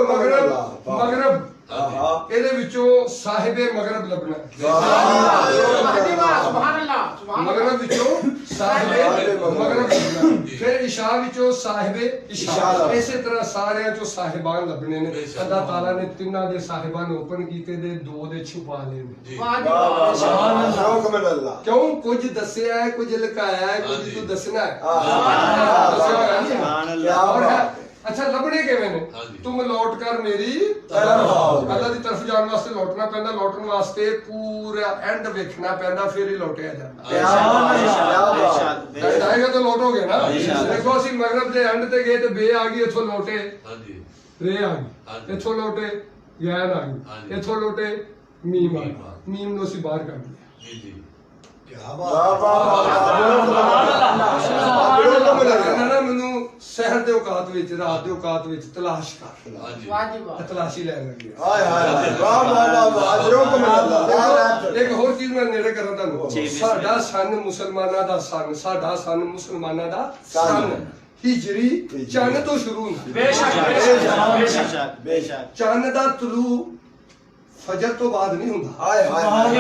ਮਗਰਬ ਇਹਦੇ ਵਿੱਚੋਂ ਸਾਹਿਬੇ ਮਗਰਬ ਲੱਭਣਾ। ਮਗਰਬ ਵਿੱਚੋਂ ਸਾਹਿਬੇ ਮਗਰਬ ਲੱਭਣਾ। ਫਿਰ ਇਸ਼ਾ ਵਿੱਚੋਂ ਸਾਹਿਬੇ ਇਸ਼ਾ। ਇਸੇ ਤਰ੍ਹਾਂ ਸਾਰਿਆਂ ਚੋਂ ਸਾਹਿਬਾਨ ਲੱਭਣੇ ਨੇ। ਅੱਲਾਹ ਤਾਲਾ ਨੇ ਤਿੰਨਾਂ ਦੇ ਸਾਹਿਬਾਨ ਓਪਨ ਕੀਤੇ ਦੇ, 2 ਦੇ ਛੁਪਾ ਲਏ ਨੇ। अजरों को मिन अल्लाह ਕਿਉਂ? ਕੁਝ ਦੱਸਿਆ ਹੈ, ਕੁਝ ਲੁਕਾਇਆ ਹੈ, ਕੁਝ ਤੂੰ ਦੱਸਣਾ ਹੈ। और है अच्छा लभने किवें ने? तुम लौट कर मेरी तरफ। अल्लाह दी तरफ जान वास्ते लौटना पैंदा, लौटन वास्ते पूरा एंड देखना पैंदा, फिर ही लौटिया जांदा। एंड आएगा तो लौटोगे ना। देखो ਅਸੀਂ ਮਗਰਬ ਦੇ ਐਂਡ ਤੇ ਗਏ ਤੇ ਬੇ ਆ ਗਈ, ਇੱਥੋਂ ਲੋਟੇ ਰੇ ਆ ਗਈ, ਇੱਥੋਂ ਲੋਟੇ ਯਾਰ ਆ ਗਈ, ਇੱਥੋਂ ਲੋਟੇ ਮੀਮ ਆ ਗਈ। ਮੀਮ ਨੂੰ ਅਸੀਂ ਬਾਹਰ ਕੱਢ ਲਿਆ। ਮੈਨੂੰ शहर ਦੇ ਔਕਾਤ ਵਿੱਚ, ਰਾਤ ਦੇ ਔਕਾਤ ਵਿੱਚ ਤਲਾਸ਼ ਕਰ। ਤਲਾਸ਼ੀ ਲੈਣ ਲੱਗੀ। हाय हाय वाह वाह वाह अजरों को मिन अल्लाह ਇੱਕ ਹੋਰ ਚੀਜ਼ ਮੈਂ ਨੇੜੇ ਕਰਾਂ ਤੁਹਾਨੂੰ। ਸਾਡਾ ਸਨ ਮੁਸਲਮਾਨਾਂ ਦਾ ਸਨ, ਸਾਡਾ ਸਨ ਮੁਸਲਮਾਨਾਂ ਦਾ ਸਨ ਹਿਜਰੀ ਚੰਨ ਤੋਂ ਸ਼ੁਰੂ ਹੁੰਦਾ। बेशक ਚੰਨ ਦਾ ਤਲੂ ਫਜਰ ਤੋਂ ਬਾਅਦ ਨਹੀਂ ਹੁੰਦਾ। हाय हाय सुभान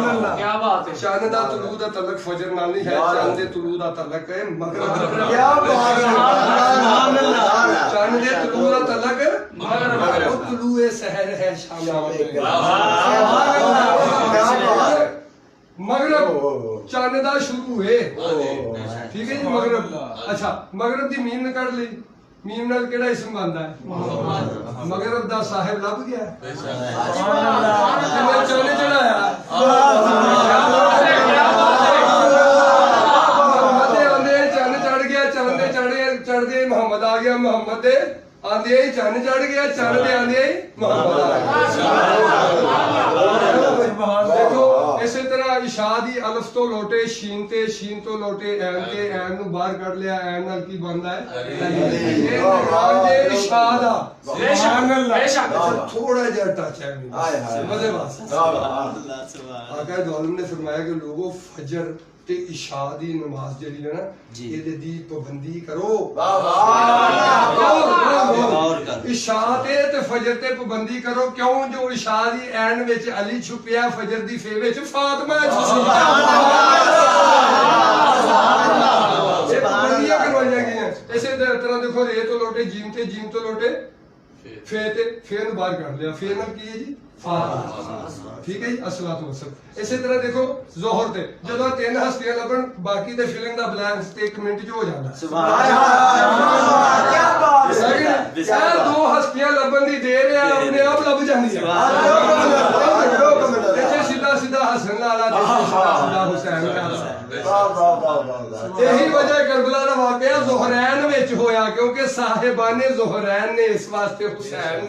अल्लाह क्या बात है। ਚੰਨ ਦਾ ਤਲੂ ਦਾ ਤਲਕ ਫਜਰ ਨਾਲ ਨਹੀਂ ਹੈ, ਚੰਨ ਦੇ ਤਲੂ ਦਾ ਤਲਕ ਹੈ ਮਗਰਬ। क्या बात है सुभान अल्लाह ਚੰਨ ਦੇ ਤਲੂ ਦਾ ਤਲਕ ਮਗਰਬ। ਉਹ ਤਲੂ ਸਹਿਰ ਹੈ ਸ਼ਾਮ ਮਗਰਬ ਚੰਨ ਦਾ ਸ਼ੁਰੂ ਹੈ। ਠੀਕ ਹੈ ਜੀ ਮਗਰਬ। ਅੱਛਾ ਮਗਰਬ ਦੀ ਮੀਨ ਕੱਢ ਲਈ, मीम नाल केड़ा इसम बनदा है मगरब दा साहिब लभ गया जिन्हें चंद चढ़ाया मोहम्मद दे आंदे चंद चढ़ गया चंद दे चढ़दे मोहम्मद आ गया मोहम्मद दे आंदे ही चंद चढ़ गया चंद दे आंदे ही मोहम्मद आ गया देखो इसी तरह इशा दी अलिफ तो लोटे शीन तो लोटे ऐन ते ऐन नु बाहर कढ लिया ऐन नाल की बनदा है ये निगाह दे इशा दा सुभान अल्लाह थोड़ा जिहा टच है मजे वास्ते आका दौलम ने फरमाया कि लोगों फजर ते इशा दी नमाज जेहड़ी है ना ਇਹਦੇ ਦੀ ਪਾਬੰਦੀ ਕਰੋ इशा ते फजर ते पाबंदी करो क्यों जो इशा दी ऐन विच अली छुपिया फजर दी फे विच फातिमा छुपिया पाबंदियां करवाईयां गईयां इसे तरह देखो रे तो लोटे जीम तो लोटे फे नु बाहर कर लिया फे नाल की है जी ठीक है जी अस्सलातु वस्सलाम इसी तरह देखो जोहर ते जदों तीन हस्तियां लबन बाकी ते फिलिंग दा ब्लैंक्स ते 1 मिनट जो हो जांदा सुभान अल्लाह क्या बात है यार दो हस्तियां लबन दी देर है अपने आप लब जांदी है सीधा हसन लाला सीधा हुसैन लाला यही वजह करबला दा वाकया ज़ोहरैन विच होया क्योंकि साहिबाने ज़ोहरैन ने इस वास्ते हुसैन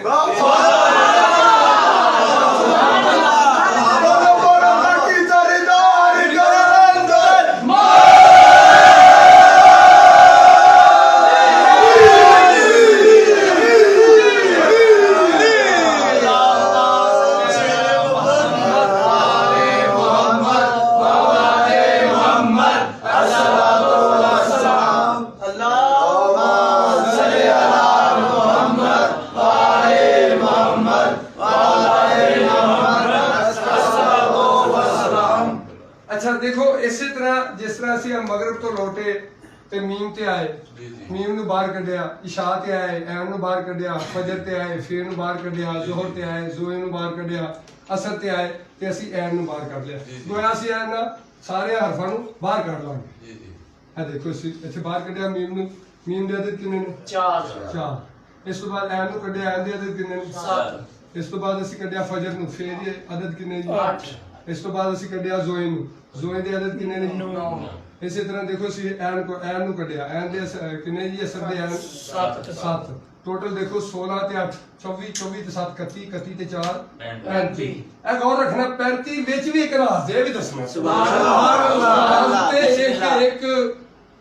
मगरब तो लोटे ते मीम ते आए मीम नु बाहर कढिया इशा ते आए ऐन नु बाहर कढिया फजर ते आए फे नु बाहर कढिया जोहर ते आए जोए नु बाहर कढिया असर ते आए ते असि ऐन नु बाहर कढ लिया गोया सी ऐन ना सारे हरफां नु बाहर कढ लांगे जी जी ए देखो इसे बाहर कढिया मीम दे अदद कितने ने 4 इस तो बाद ऐन नु कढिया ऐन दे अदद कितने ने 7 इस तो बाद असि कढिया फजर नु फे दे अदद कितने जी 8 इस तो बाद असि कढिया जोए दे अदद कितने ने 9 इसी तरह देखो सी ऐन नु कढिया ऐन दे कितने जी असर दे ऐन 7 टोटल देखो 16 ते 8 24 ते 7 31 ते 4 35 ए गौर रखना 35 विच भी एक राज दे भी दसना सुभान अल्लाह ते एक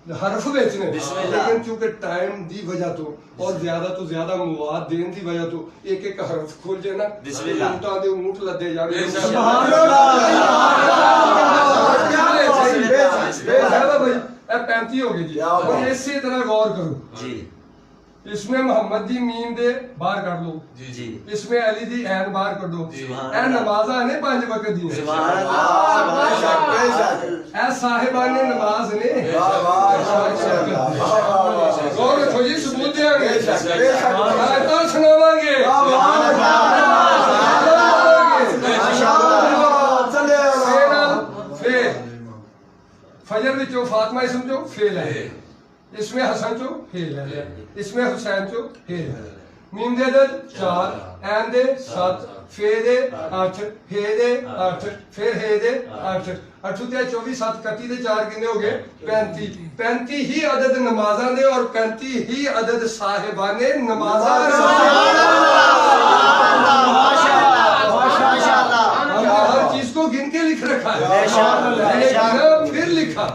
हरफ विच ने लेकिन चूंकि टाइम दी वजह तो और ज्यादा मवाद देने दी वजह तो एक हरफ खोल जाए ना बिस्मिल्लाह ऊंटा दे ऊंट लदे जाने सुभान अल्लाह भाई 35 हो गई जी और इसी तरह गौर करो जी इसमें मोहम्मद दी मीम दे बाहर कर लो जी इसमें अली दी ऐन बाहर कर दो ऐ नमाज़ा ने 5 वक्त दी सुभान अल्लाह ऐ साहिबाने नमाज ने गौर रखो जी सबूत देंगे आयत सुनावांगे फजर विचो फातिमा इसम जो फेल है इसमें हसन चो फेल है इसमें हुसैन चो फेल है मीम दे अदद 4 ऐन दे 7 फे दे 8 हे दे 8 फिर हे दे 8 8 ते 24 7 31 ते 4 कितने हो गए 35 ही अदद नमाज़ां दे और 35 ही अदद साहिबाने नमाज़ां हर चीज को गिन के लिख रखा है फिर लिखा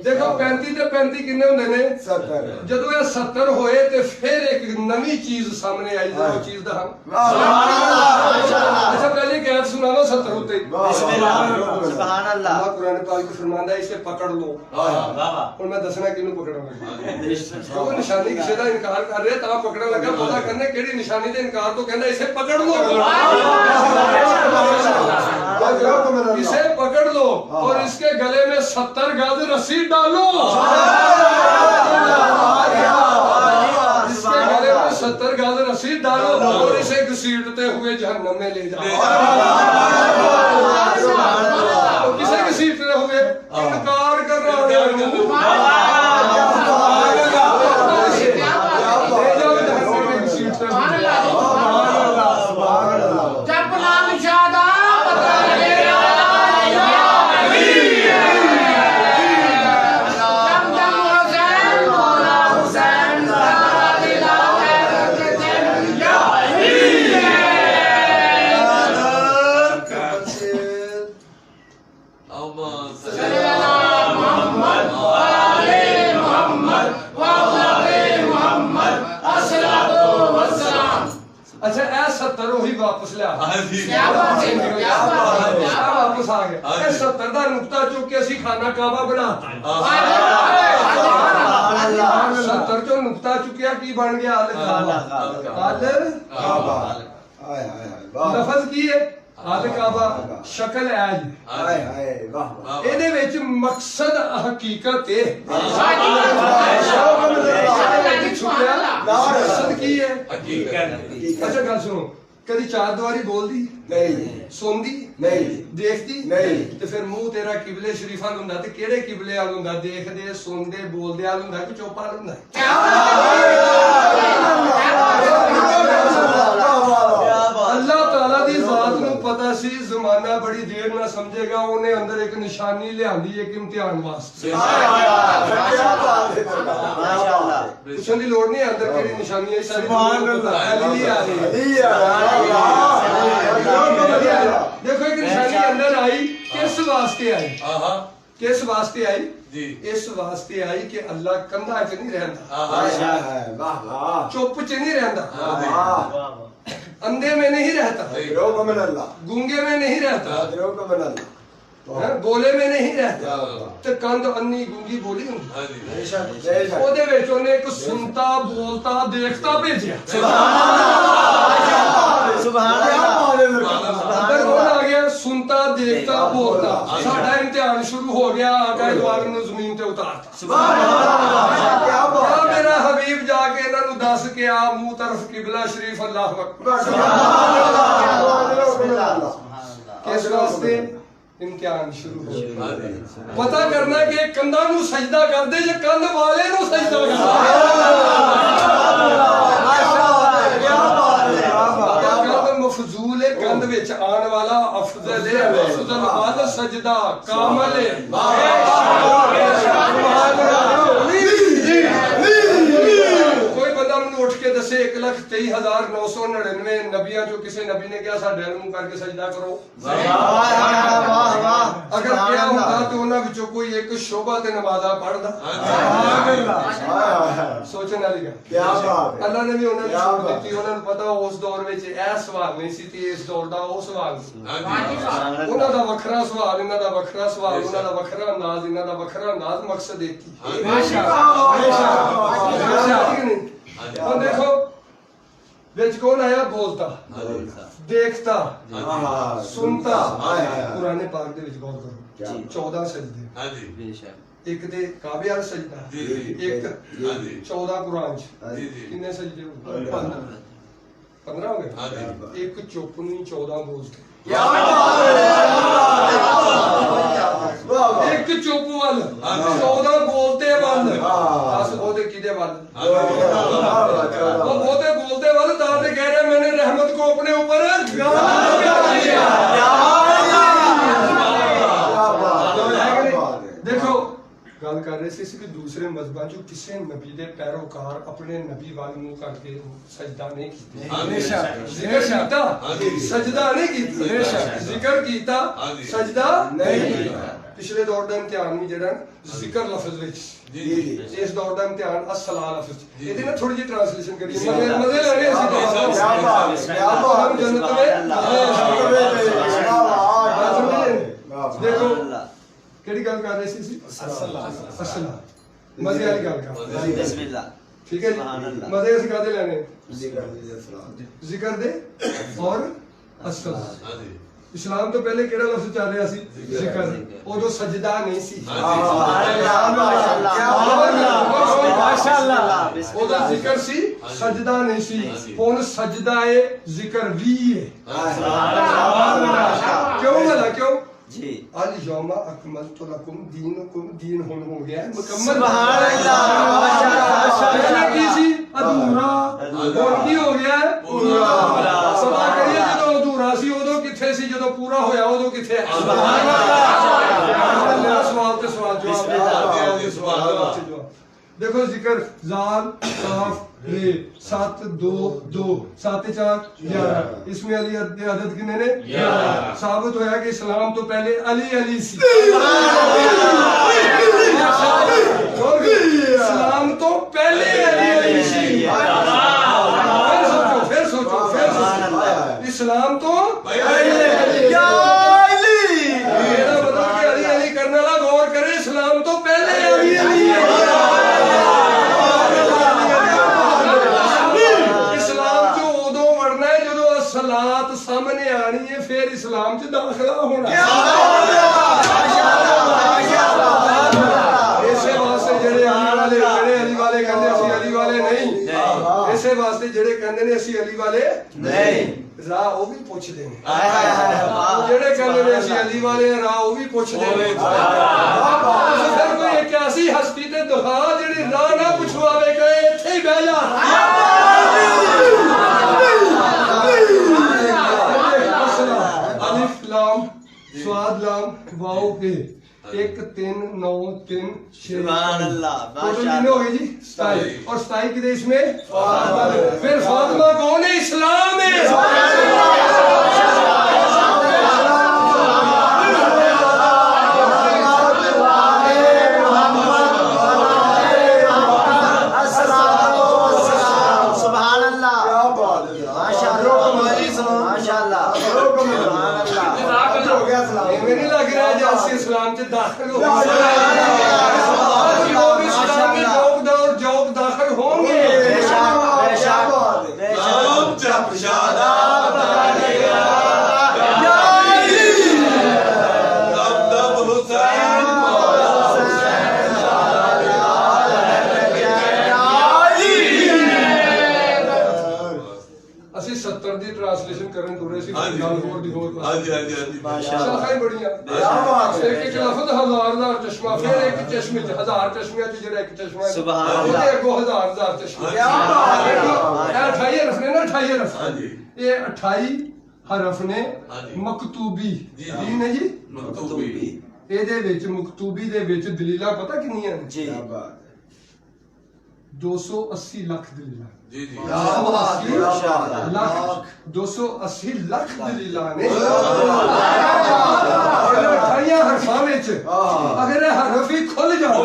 देखो 35 ते 35 कितने होंदे ने 70 जदों ये 70 होए ते फिर एक नवी चीज सामने आई जो चीज दा हम अच्छा पहले एक आयत सुनाओ 70 होते सुभान अल्लाह कुरान पाक में फरमांदा है इसे पकड़ लो वाह और मैं दसना किनु पकड़ना तो निशानी किसे दा इनकार कर रहे ता पकड़न लगा पता करने केड़ी निशानी दे इनकार तो कहंदा इसे पकड़ लो इसे पकड़ लो और इसके गले में 70 गज रस्सी डालो इसके गले में 70 गज रस्सी डालो और इसे घसीटते हुए जहन्नम में ले जाओ किसे घसीटते हुए इनकार कर रहा है वापस लिया क्या बात है, क्या बात है, क्या बात वापस आ गया ये 70 का नुकता चुक के असी खाना काबा बनाता 70 चो नुकता चुकिया की बन गया आल काबा आल हाय हाय वाह लफज की है आल काबा शक्ल ऐज हाय हाय वाह ਇਹਦੇ ਵਿੱਚ ਮਕਸਦ ਹਕੀਕਤ ਹੈ ਮਕਸਦ ਕੀ ਹੈ ਅੱਛਾ ਗੱਲ ਸੁਣੋ ਕਦੀ ਚਾਰ ਦੀਵਾਰੀ ਬੋਲਦੀ ਨਹੀਂ ਸੁਣਦੀ ਨਹੀਂ ਦੇਖਦੀ ਨਹੀਂ ਤੇ ਫਿਰ ਮੂੰਹ ਤੇਰਾ ਕਿਬਲੇ ਸ਼ਰੀਫਾਂ ਨੂੰ ਹੁੰਦਾ ਤੇ ਕਿਹੜੇ ਕਿਬਲੇ ਵਾਲ ਹੁੰਦਾ ਦੇਖਦੇ ਸੁਣਦੇ ਬੋਲਦੇ ਵਾਲ ਹੁੰਦਾ ਕਿ ਚੋਪਾ ਵਾਲ ਹੁੰਦਾ अल्लाह ताला दी जात नूं पता सी जमाना बड़ी देर ना समझेगा उन्हें अंदर एक निशानी लियांदी एक इम्तिहान वास्ते पूछने की लोड़ नहीं अंदर केड़ी निशानी है सारी अली आ रही है देखो एक निशानी अंदर आई किस वास्ते आई किस वास्ते आई इस वास्ते आई कि अल्लाह कंधा च नहीं रहता चुप च नहीं रहता अंधे में नहीं रहता गूंगे में नहीं रहता बोले में नहीं रहता ते कंध अन्नी गूंगी बोली ओदे विच ओने एक सुनता बोलता देखता भेजिया अंदर कौन आ गया सुनता देखता बोलता साडा इम्तिहान शुरू हो गया आका द्वार नु जमीन ते उतारता क्या मेरा हबीब जाके इन्हां नु दस के आ मुंह तरफ किबला शरीफ अल्लाह अकबर किस वास्ते इम्तिहान शुरू हो गया पता करना कि कंधा नु सजदा करदे जे कंध वाले नु सजदा मफजूल है कंध विच आने वाला अफजल है अफजल बाद सजदा कामल है कोई बंदा मैनू उठ के दसे 1,23,999 नबियां जो किसी नबी ने क्या साडे मुंह करके सजदा करो अगर क्या होता तो उन्हां विचों कोई एक शोभा ते नमाज़ा पढ़दा सोचने वाली गल क्या बात अल्लाह ने भी उन्हां नूं छूट दित्ती उन्हां नूं पता उस दौर विच ए सवाल नहीं सी ते इस दौर दा ओ सवाल सी उन्हां दा वखरा सवाल इन्हां दा वखरा सवाल उन्हां दा वखरा अंदाज इन्हां दा वखरा अंदाज मकसद एक ही और देखो विच कौन आया बोलता देखता सुनता कुरान पाक दे विच गौर करो 14 सजदे एक दे काबे वाला सजदा एक 14 कुरान च कितने सजदे हो 15 हो गए एक चुप नहीं 14 बोलते एक चुप वाल 14 बोलते वाल 10 बोलते किदे वाल वो बोलते बोलते वाल दाद कह रहे मैंने रहमत को अपने ऊपर देखो गल कर रहे थे कि दूसरे मजहबां जो किसी नबी दे पैरोकार अपने नबी वाल मुंह करके सजदा नहीं कीता सजदा नहीं कीता जिक्र कीता सजदा नहीं कीता पिछले दौर दा इम्तिहान भी जेड़ा जिक्र लफ्ज विच इस दौर दा इम्तिहान अस्सला लफ्ज ਇਹਦੀ ना थोड़ी जी ट्रांसलेशन करिए मजे ले रहे हम जन्नत में देखो केड़ी गल कर रहे सी अस्सला मजे वाली गल कर बिस्मिल्लाह ठीक है जी मजे ਅਸੀਂ ਕਾਦੇ ਲੈਣੇ ਜ਼ਿਕਰ ਦੇ और अस्सला इस्लाम तो पहले केड़ा लफ्ज चल रहा सी जिक्र उदो सजदा नहीं सी माशाअल्लाह उदो जिक्र सी सजदा नहीं सी हुन सजदा है जिक्र भी है क्यों भला क्यों जी अल यौमा अकमलतु लकुम दीनुकुम दीन हुन हो गया मुकम्मल सुभान अल्लाह माशाअल्लाह की सी अधूरा हुन की हो गया पूरा सदा करिए जो अधूरा सी उदो किथे सी जो पूरा होया उदो किथे सुभान अल्लाह सवाल ते सवाल जवाब देखो जिक्र जाल काफ रे 7 2 2 7 4 11 इसमें अली अदद कितने ने 11 साबित होया कि इस्लाम तो पहले अली अली सी इस्लाम तो पहले अली अली सी फिर सोचो इस्लाम तो या अली मेरा मतलब कि अली अली करने वाला गौर करे, इस्लाम तो पहले अली अली है। इस्लाम जो उदों वड़ना है जो सलात सामने आनी है, फिर इस्लाम च दाखला होना। इसे वास्ते जेड़े अली वाले कहंदे असी अली वाले नहीं, इसे वास्ते जेड़े कहंदे ने असी अली वाले नहीं राह वो भी पूछते हैं, जेड़े कहंदे ने असी अली वाले राह वो भी पूछते हैं। फिर कोई 81 हस्ती ते दुखा जेड़ी राह ना पुछवावे कहे इत्थे ही बह जा। अलिफ लाम स्वाद लाम वाओ पे 1 3 9 3 6 सुभान अल्लाह टोटल कितने हो गए जी 27 और 27 कितने इसमें फिर फातिमा कौन है इस्लाम है। नहीं लग रहा है जैसे इस्लाम से दाखिल हो जॉब दाखिल होंगे। ਅਸੀਂ 70 ਦੀ ट्रांसलेशन ਕਰਨ ਤੁਰੇ ਸੀ ਗੱਲ ਹੋਰ ਦੀ ਹੋਰ ਸ਼ਾਖਾਂ ਬੜੀਆਂ ਇੱਕ ਲਫ਼ਜ਼ ਹਜ਼ਾਰ ਚਸ਼ਮਾ ਫਿਰ ਇੱਕ ਚਸ਼ਮੇ ਚ ਹਜ਼ਾਰ ਚਸ਼ਮਿਆਂ ਚ ਜਿਹੜਾ ਇੱਕ ਚਸ਼ਮਾ ਸੁਭਾਨ ਅੱਲਾਹ ਉਹਦੇ ਅੱਗੋਂ ਹਜ਼ਾਰ ਚਸ਼ਮੇ ਇਹ 28 ਹਰਫ ਨੇ ਨਾ 28 ਹਰਫ ਇਹ 28 ਹਰਫ ਨੇ ਮਕਤੂਬੀ ਜੀ ਨੇ ਜੀ ਮਕਤੂਬੀ ਇਹਦੇ ਵਿੱਚ ਮਕਤੂਬੀ ਦੇ ਵਿੱਚ ਦਲੀਲਾਂ ਪਤਾ ਕਿੰਨੀਆਂ ਨੇ जी 280 ਲੱਖ ਦਲੀਲਾਂ जी जी 280 ਲੱਖ ਦਲੀਲਾਂ ਨੇ 28 ਹਰਫਾਂ ਵਿੱਚ ਅਗਰ ਇਹ ਹਰਫ ਹੀ ਖੁੱਲ ਜਾਣ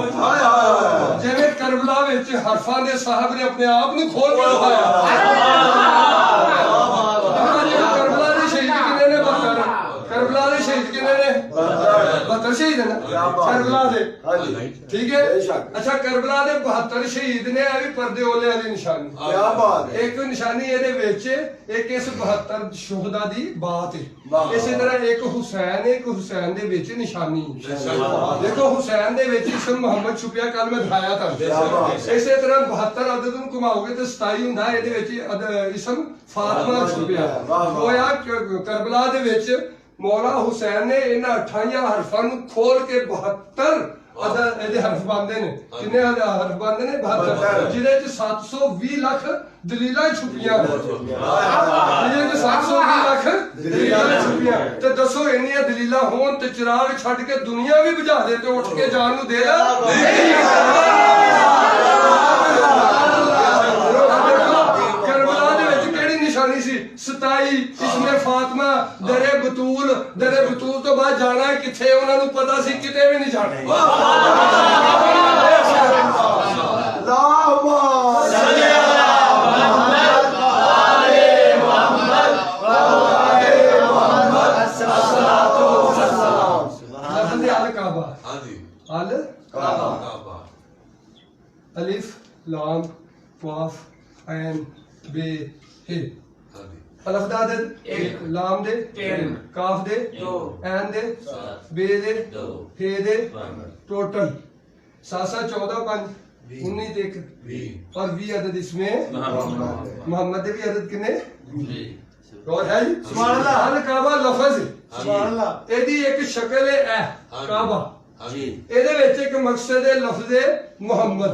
ਜਿਵੇਂ ਕਰਬਲਾ ਵਿੱਚ ਹਰਫਾਂ ਦੇ ਸਾਹਿਬ ਨੇ ਆਪਣੇ ਆਪ ਨੂੰ ਖੋਲ ਕੇ ਦਿਖਾਇਆ। ਕਰਬਲਾ ਦੇ ਸ਼ਹੀਦ ਕਿੰਨੇ ਨੇ 72 करबला दे शहीद कितने ने 72 शहीद है ना करबला दे ठीक है। अच्छा करबला दे 72 शहीद ने भी पर्दे ओले वाली निशानी क्या बात है। एक निशानी ਇਹਦੇ ਵਿੱਚ ਇੱਕ ਇਸ 72 ਸ਼ੁਹਦਾ ਦੀ ਬਾਤ ਹੈ। ਇਸੇ ਤਰ੍ਹਾਂ ਇੱਕ ਹੁਸੈਨ ਦੇ ਵਿੱਚ ਨਿਸ਼ਾਨੀ ਦੇਖੋ ਹੁਸੈਨ ਦੇ ਵਿੱਚ ਇਸਮ ਮੁਹੰਮਦ ਛੁਪਿਆ ਕੱਲ ਮੈਂ ਦਿਖਾਇਆ ਤੁਹਾਨੂੰ। ਇਸੇ ਤਰ੍ਹਾਂ 72 ਅਦਦ ਨੂੰ ਘੁਮਾਓਗੇ ਤੇ 27 ਹੁੰਦਾ ਇਹਦੇ ਵਿੱਚ ਇਸਮ ਫਾਤਿਮਾ ਛੁਪਿਆ ਹੋਇਆ। ਕਰਬਲਾ ਦੇ ਵਿੱਚ मौला हुसैन ने इन्हां 28 हरफां नूं खोल के 72 ਇਹਦੇ ਹਰਫ ਬੰਦੇ ਨੇ। ਕਿੰਨੇ ਹਰਫ ਬੰਦੇ ਨੇ 72 ਜਿਹਦੇ ਚ 720 ਲੱਖ ਦਲੀਲਾਂ ਛੁਪੀਆਂ ਜਿਹਦੇ ਚ 720 ਲੱਖ ਦਲੀਲਾਂ ਛੁਪੀਆਂ। ਤੇ ਦੱਸੋ ਇੰਨੀਆਂ ਦਲੀਲਾਂ ਹੋਣ ਤੇ ਚਿਰਾਗ ਛੱਡ ਕੇ ਦੁਨੀਆ ਵੀ ਬੁਝਾ ਦੇ ਤੇ ਉੱਠ ਕੇ ਜਾਣ ਨੂੰ ਦੇ ਲਾ निशानी सी 27 इसमें फातिमा दरे बतूल तो बाद जाना किथे उन्हां नूं पता सी किते भी नहीं जाना। अलिफ लाम काफ ऐन बे हे अलफ दा दे 1 लाम दे 3 काफ दे 2 ऐन दे 7 बे दे 2 हे दे टोटल 7 14 5 19 तक 20 और 20 अदद इसमें मोहम्मद दे भी अदद कितने और है सुभान अल्लाह। अल काबा लफ्ज सुभान अल्लाह एदी एक शक्ल है काबा ਇਹਦੇ ਵਿੱਚ ਇੱਕ ਮਕਸਦ ਹੈ ਲਫ਼ਜ਼ ਮੁਹੰਮਦ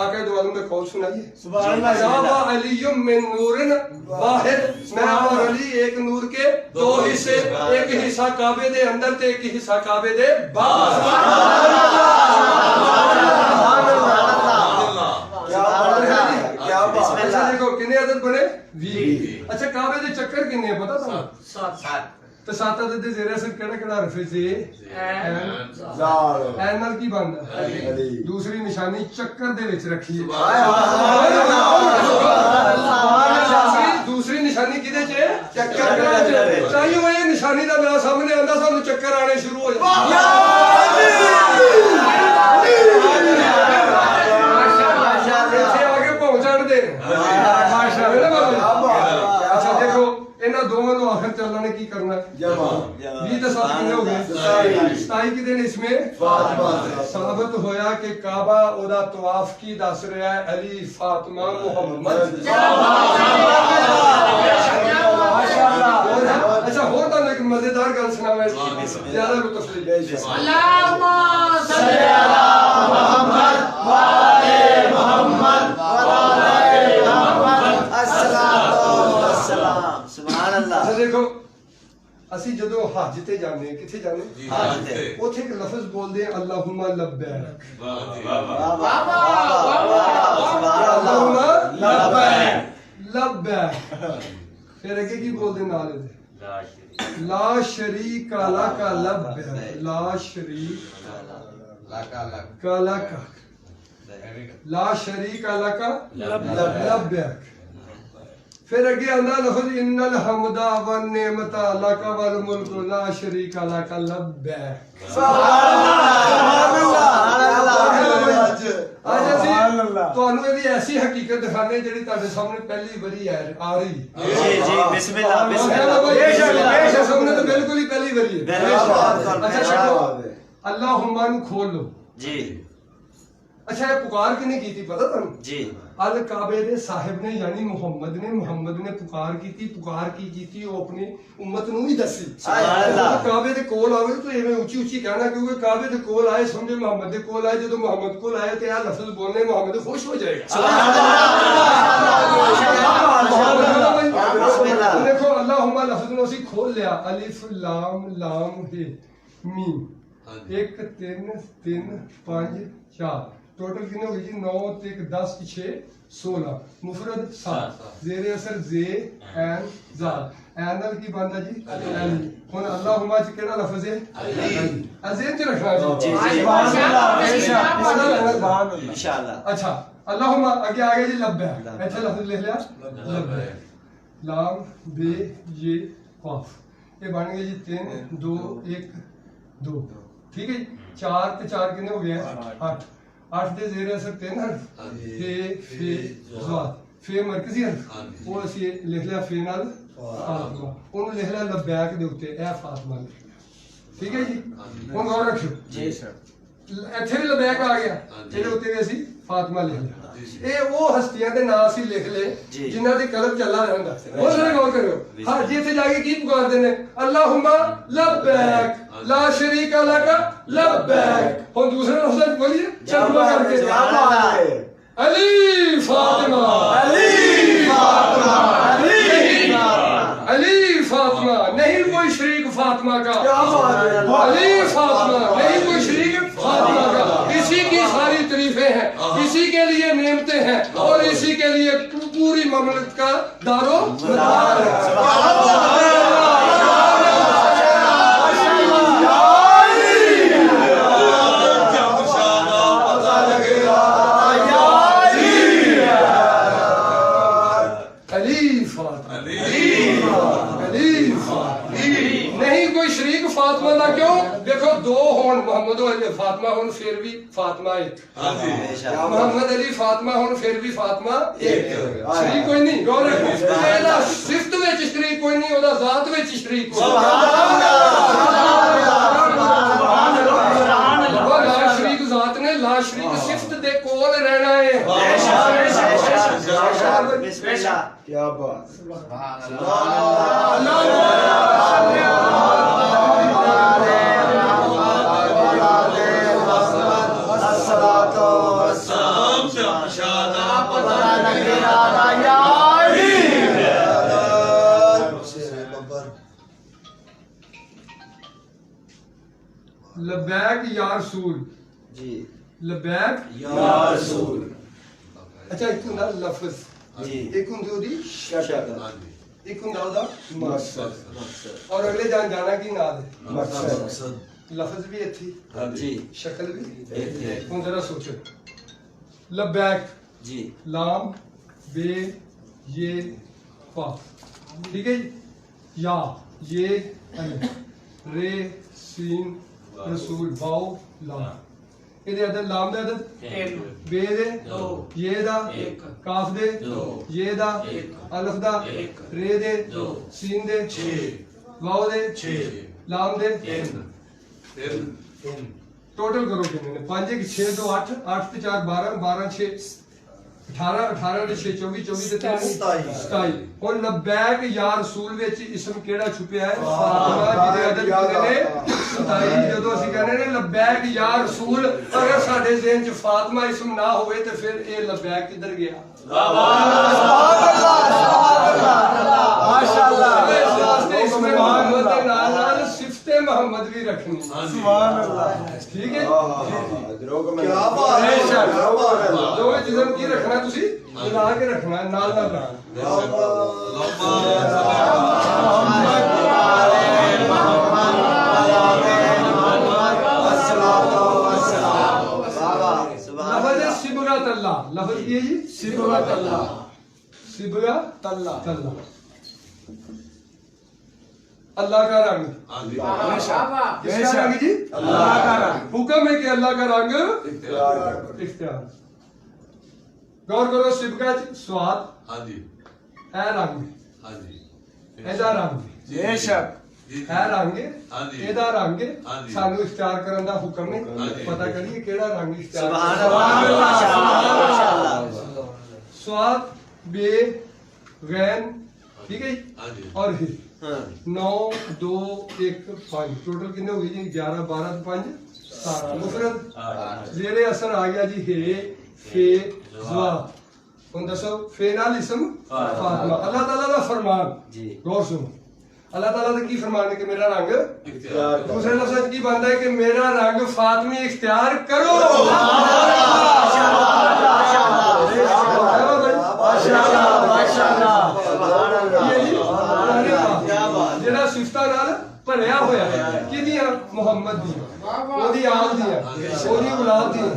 आका दो आलम में कौल सुनाइए सुभान अल्लाह। जावा अलीयुम मिन नूरिन वाहिद मैं और अली एक नूर के दो हिस्से एक हिस्सा काबे दे अंदर ते एक हिस्सा काबे दे बाहर। क्या बात है। देखो कितने अदद बने 20। अच्छा काबे दे चक्कर कितने पता था 7 ਤੇ 7 ਅਦਦ ਦੇ ਜ਼ੇਰੇ ਸਿਰ ਕਿਹੜਾ ਹਰਫ ਹੈ ਜ਼ੇ ਜ਼ਾਲ ਐਨ ਨਾਲ ਕੀ ਬਣਦਾ ਅਲੀ। ਦੂਸਰੀ ਨਿਸ਼ਾਨੀ ਚੱਕਰ ਦੇ ਵਿੱਚ ਰੱਖੀ ਹੈ। ਦੂਸਰੀ निशानी किदे च है? चक्करां च। ताइयों ये निशानी दा नाम सामने आंदा सानू चक्कर आने शुरू हो जाते। इत्थे आके पहुंच जाणदे माशाअल्लाह। अच्छा देखो इन्हां दोवां नूं आखिर च अल्लाह ने की करना है? जमा 20 तो 7 कितने हो गए? 27 के दिन इसमें साबित होया कि काबा ओदा तवाफ की दस रहा है अली फातिमा मोहम्मद। अच्छा होर तो एक मजेदार गल सुनावा इसकी ज्यादा लुत्फ लीजिए। अल्लाहुम्मा सल्ली अला मुहम्मद व आले मुहम्मद व आले मुहम्मद। अस्सलाम वस्सलाम सुभान अल्लाह। अच्छा देखो ਅਸੀਂ ਜਦੋਂ ਹਜ ਤੇ ਜਾਂਦੇ ਕਿੱਥੇ ਜਾਂਦੇ ਜੀ ਹਾਂਜੀ ਉੱਥੇ ਇੱਕ ਲਫ਼ਜ਼ ਬੋਲਦੇ ਆ ਅੱਲਾਹੁਮਾ ਲੱਬੈਕ। ਵਾਹ ਜੀ ਵਾਹ वाह वाह वाह वाह। ਅੱਲਾਹੁਮਾ ਲੱਬੈਕ ਲੱਬੈਕ। ਫਿਰ ਅੱਗੇ ਕੀ ਬੋਲਦੇ ਨਾਲ ਇਹਦੇ? ला शरीक लक लब्बैक ला शरीक लक ला शरीक लक लब्बैक। फिर अगे आंदा लफ्ज इन्नल हम्दा वन नेमता लक वल मुल्क ला शरीक लक लब्बैक। आज ਅਸੀਂ ਤੁਹਾਨੂੰ ਇਹਦੀ ਐਸੀ ਹਕੀਕਤ ਦਿਖਾਣੇ ਜਿਹੜੀ ਤੁਹਾਡੇ ਸਾਹਮਣੇ ਪਹਿਲੀ ਵਾਰੀ ਆ ਰਹੀ ਹੈ। जी जी बिस्मिल्लाह बेशक सामने तो बिल्कुल ही पहली बारी है। बेशक। अच्छा चलो अल्लाहुम्मा नु खोल लो जी अच्छा ये पुकार किने की थी पता तुम? जी अल काबे दे साहिब ने यानी मुहम्मद ने पुकार की थी वो अपनी उम्मत नु ही दसी। काबे दे कोल आवे तो एवें ऊंची ऊंची कहना क्योंकि काबे दे कोल आए समझे मोहम्मद दे कोल आए। जब मोहम्मद कोल आए तो यार लफ्ज बोलने मोहम्मद खुश हो जाएगा। देखो अल्लाहुम्मा लफ्ज नु ਅਸੀਂ खोल लिया अलिफ लाम लाम हे मीम 1 3 3 5 4 टोटल कितने हो गए जी? 9 1 10 6 16 मुफरद 7 जेरे असर जे एन जाल एनल की बनता जी अली। हुन अल्लाहुम्मा च केड़ा लफ्ज है? अली। अज़ीम च रखना जी इंशाअल्लाह। अच्छा अल्लाहुम्मा आगे आ गया जी लब्बैक। अच्छा लफ्ज लिख लिया लब्बैक लाम बे ये काफ ये बन गए जी 3 2 1 2 ठीक है जी। 4 ते 4 कितने हो गए? 8 8 ਦੇ ਜ਼ੇਰ ਅਸਰ 3 ਹਰਫ ਤੇ ਫੇ ਜ਼ਾਤ ਫੇ ਮਰਕਜ਼ੀ ਹਰਫ ਉਹ ਅਸੀਂ ਲਿਖ ਲਿਆ ਫੇ ਨਾਲ ਫਾਤਮਾ ਉਹਨੂੰ ਲਿਖ ਲਿਆ ਲਬੈਕ ਦੇ ਉੱਤੇ ਇਹ ਫਾਤਮਾ ਲਿਖ ਲਿਆ। ਠੀਕ ਹੈ ਜੀ ਹੁਣ ਗੌਰ ਰੱਖਿਓ जी सर। ਇੱਥੇ ਵੀ ਲਬੈਕ ਆ ਗਿਆ ਇਹਦੇ ਉੱਤੇ ਵੀ ਅਸੀਂ ਫਾਤਮਾ ਲਿਖ ਲਿਆ। ਇਹ ਉਹ ਹਸਤੀਆਂ ਦੇ ਨਾਂ ਅਸੀਂ ਲਿਖ ਲਏ ਜਿਨ੍ਹਾਂ ਦੇ ਕਲਬ ਚੱਲਾ ਰਹਿੰਦਾ। ਹੋਰ ਸਾਰੇ ਗੌਰ ਕਰਿਓ ਹਾਂ ਜੀ ਇੱਥੇ ਜਾ ਕੇ ਕੀ ਪੁਕਾਰਦੇ ਨੇ? ਅੱਲਾਹੁਮਾ ਲਬੈਕ ला शरीक लक लब्बैक। और दूसरे लफ्ज बोलिए चलमा करके अली फातिमा अली फातिमा अली फातिमा नहीं कोई शरीक फातिमा का अली फातिमा नहीं कोई शरीक फातिमा का। इसी की सारी तारीफें हैं इसी के लिए नेमतें हैं और इसी के लिए पूरी ममलकत का दारो मदार है। नहीं कोई शरीक फातिमा ना क्यों? देखो दो होन मोहम्मद अली फातिमा होन फिर भी फातिमा एक मोहम्मद अली फातिमा होन फिर भी फातिमा एक शरीक कोई नहीं। गौर रखो एदा सिफत विच शरीक कोई नहीं ओदा जात विच शरीक कोई ला शरीक जात ने ला शरीक सिफत दे कोल रहना है। बिस्मिल्लाह क्या बात लबैक या रसूल जी लबैक या रसूल। अच्छा एक हुंदा लफ्ज जी एक हुंदी ओदी शक्ल एक हुंदा ओदा मकसद और अगले जाना की नाद है मकसद लफ्ज भी इत्थे जी शक्ल भी हुन जरा सोचो लबैक जी लाम बे ये काफ ठीक है जी। या ये अलिफ रे सीन रसूल वाओ ला ਇਹਦੇ ਅਦਰ ਲਾਮ ਦੇ ਅਦਰ ਬੇ ਦੇ ये ਦਾ ਕਾਫ ਦੇ ये ਦਾ ਅਲਫ ਦਾ ਰੇ ਦੇ ਸੀਨ ਦੇ ਵਾਓ ਦੇ ਲਾਮ ਦੇ टोटल करो कितने 5 1 6 2 8 8 से 4 12 12 6 18 18 से 6 24 24 से 3 27 और लब्बैक या रसूल ਵਿੱਚ ਇਸਮ ਕਿਹੜਾ ਛੁਪਿਆ ਹੈ ਫਾਤਿਮਾ ਜਿਹਦੇ ਅਦਦ ਕਿਹਦੇ ਨੇ 27 ਜਦੋਂ ਅਸੀਂ ਕਹਿੰਦੇ ਨੇ ਲਬੈਕ ਯਾ ਰਸੂਲ ਅਗਰ ਸਾਡੇ ਜ਼ਿਹਨ ਚ ਫਾਤਿਮਾ ਇਸਮ ਨਾ ਹੋਵੇ ਤੇ ਫਿਰ ਇਹ ਲਬੈਕ ਕਿੱਧਰ ਗਿਆ सुभान अल्लाह माशाअल्लाह इसमें मोहम्मद के नाल सिफते मोहम्मद भी रखनी सुभान अल्लाह ठीक है क्या बात है क्या बात है जो जिस्म की रखना तुसी मिला के रखना नाल नाल लफ्ज़ सिबगत अल्लाह लफ्ज़ की है जी सिबगत अल्लाह सिबगत तल्ला अल्लाह अल्लाह का रंग किसका रंग जी अल्लाह का रंग हुक्म है कि अल्लाह का रंग इख्तियार गौर करो सिबका स्वाद है रंग ਇਹਦਾ रंग बेशक है रंग ਇਹਦਾ रंग ਸਾਨੂੰ इख्तियार करने ਦਾ हुक्म है पता करिए केड़ा रंग इख्तियार सुभान अल्लाह माशाअल्लाह स्वाद बे गैन ठीक है और ही 9 2 1 5 टोटल कितने हो गए जी 11 12 5 17 मुफरद जेरे असर आ गया जी हे फे ज़ा कौन दसो फे नाल इस्म फातिमा अल्लाह ताला का फरमान जी गौर सुनो अल्लाह ताला का की फरमान है कि मेरा रंग दूसरे लफ्ज़ की बात है कि मेरा रंग फातिमी इख्तियार करो ਜਿਹੜਾ ਸਿਫਤਾਂ ਨਾਲ ਭਰਿਆ ਹੋਇਆ ਹੈ ਕਿਹਦੀਆਂ ਮੁਹੰਮਦ ਦੀ ਉਹਦੀ ਆਲ ਦੀਆਂ ਉਹਦੀ ਔਲਾਦ ਦੀਆਂ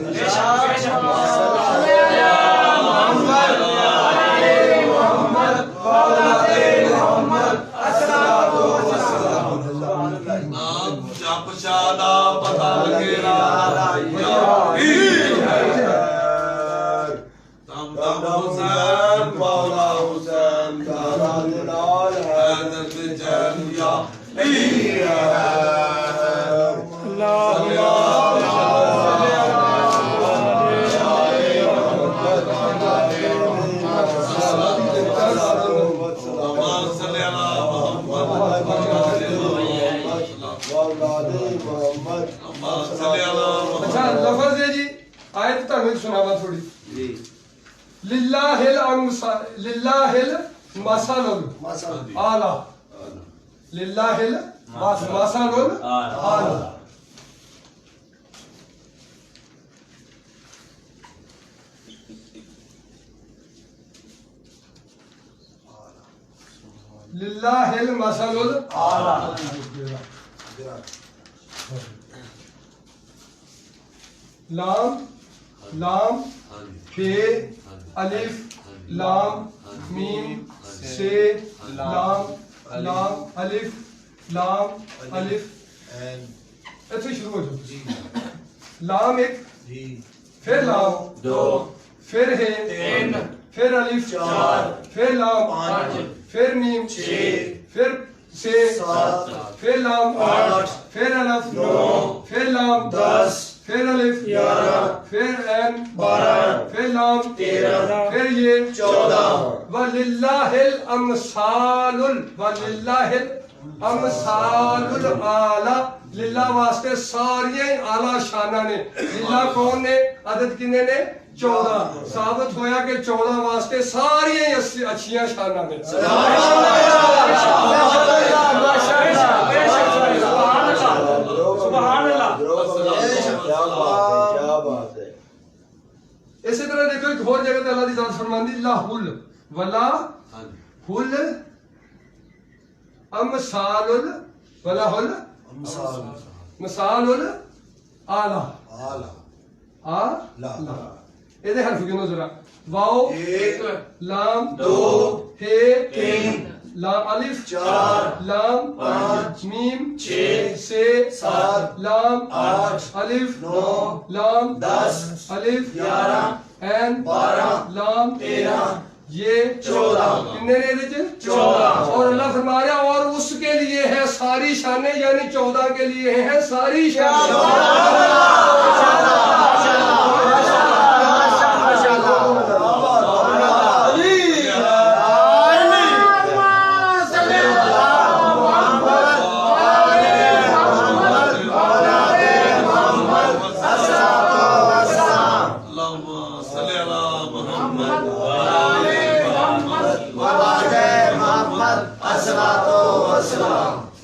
नाम जप शादा पता लगेरा तम तम हुसैन मौला हुसैन दादा लाल हैदर बिजन या अच्छा लफ्ज़ है जी आयत ਤੁਹਾਨੂੰ ਸੁਣਾਵਾ ਥੋੜੀ जी लिल्लाहिल मसलुल आला लिल्लाहिल मसलुल आला लिल्लाहिल मसलुल आला लाम लाम फे अलिफ लाम मीम से लाम लाम अलिफ लाम अलिफ ऐसे शुरू हो जाओ लाम एक फिर लाम दो फिर है तीन फिर अलिफ चार फिर लाम पाँच फिर मीम छः फिर से सात फिर लाम आठ फिर अलिफ नौ फिर लाम 10 फिर अलिफ 11 फिर एन 12 फिर लाम 13 फिर ये 14 वलिल्लाहिल अमसालुल वलिल्लाहिल अमसालुल आला लिल्ला वास्ते सारियां ही आला शाना ने लिल्ला कौन ने अदद कितने ने 14 साबित होया कि 14 वास्ते सारियां ही अच्छियां शाना ने इसी तरह देखो एक और जगह अल्लाह की जात फरमांदी लाहुल वला हुल अमसालुल वला हुल मसालुल आला आला ਇਹਦੇ ਹਰਫ ਗਿਣੋ ਜ਼ਰਾ ਵਾਓ 1 ਲਾਮ 2 हे 3 अलिफ 4 लाम 5 मीम 6 से 7 लाम 8 अलिफ 9 लाम 10 अलिफ 11 एन 12 लाम 13 ये 14 कितने ने थे 14 और अल्लाह फरमाया और उसके लिए है सारी शानें यानी 14 के लिए है सारी शानें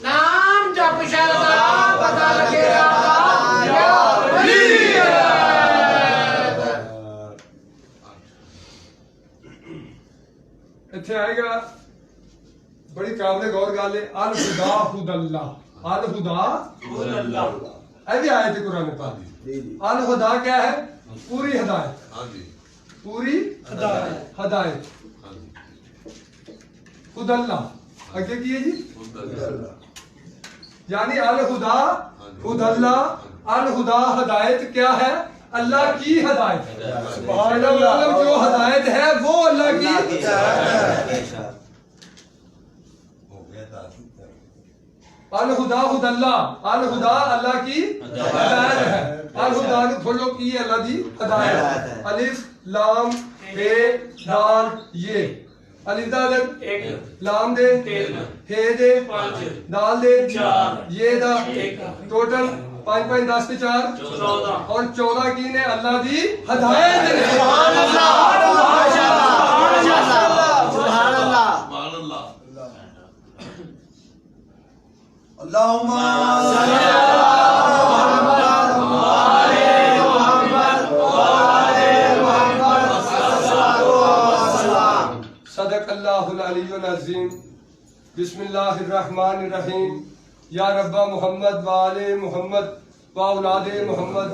नाम जप शरदा पता लगे आका या वली इत्थे आएगा बड़ी काबिल गौर गल है अल हुदा हुदल्ला अल हुदा ऐ भी आयत है कुरान पाक जी जी अल हुदा क्या है पूरी हिदायत पूरी हिदायत हुदल्ला आगे की है जी यानी अल हुदा हुदल्ला अल हुदा हिदायत क्या है अल्लाह की हिदायत है जो हिदायत है वो अल्लाह की अल हुदा हुदल्ला अल हुदा अल्लाह की हिदायत है अल हुदा नु फॉलो की है अल्लाह दी हिदायत अलिफ लाम बे दाल ये अलिफ दाल एक लाम दे हे दे दाल दे ये दा टोटल 5 5 10 से 4 14 और 14 की ने अल्लाह दी हिदायत ने सुभान अल्लाह माशाअल्लाह सुभान अल्लाह अल्लाहुम्मा सदक़ल्लाहुल अलीयुल अज़ीम बिस्मिल्लाहिर्रहमानिर रहीम या रब्बा मोहम्मद व आले मोहम्मद व औलादे मोहम्मद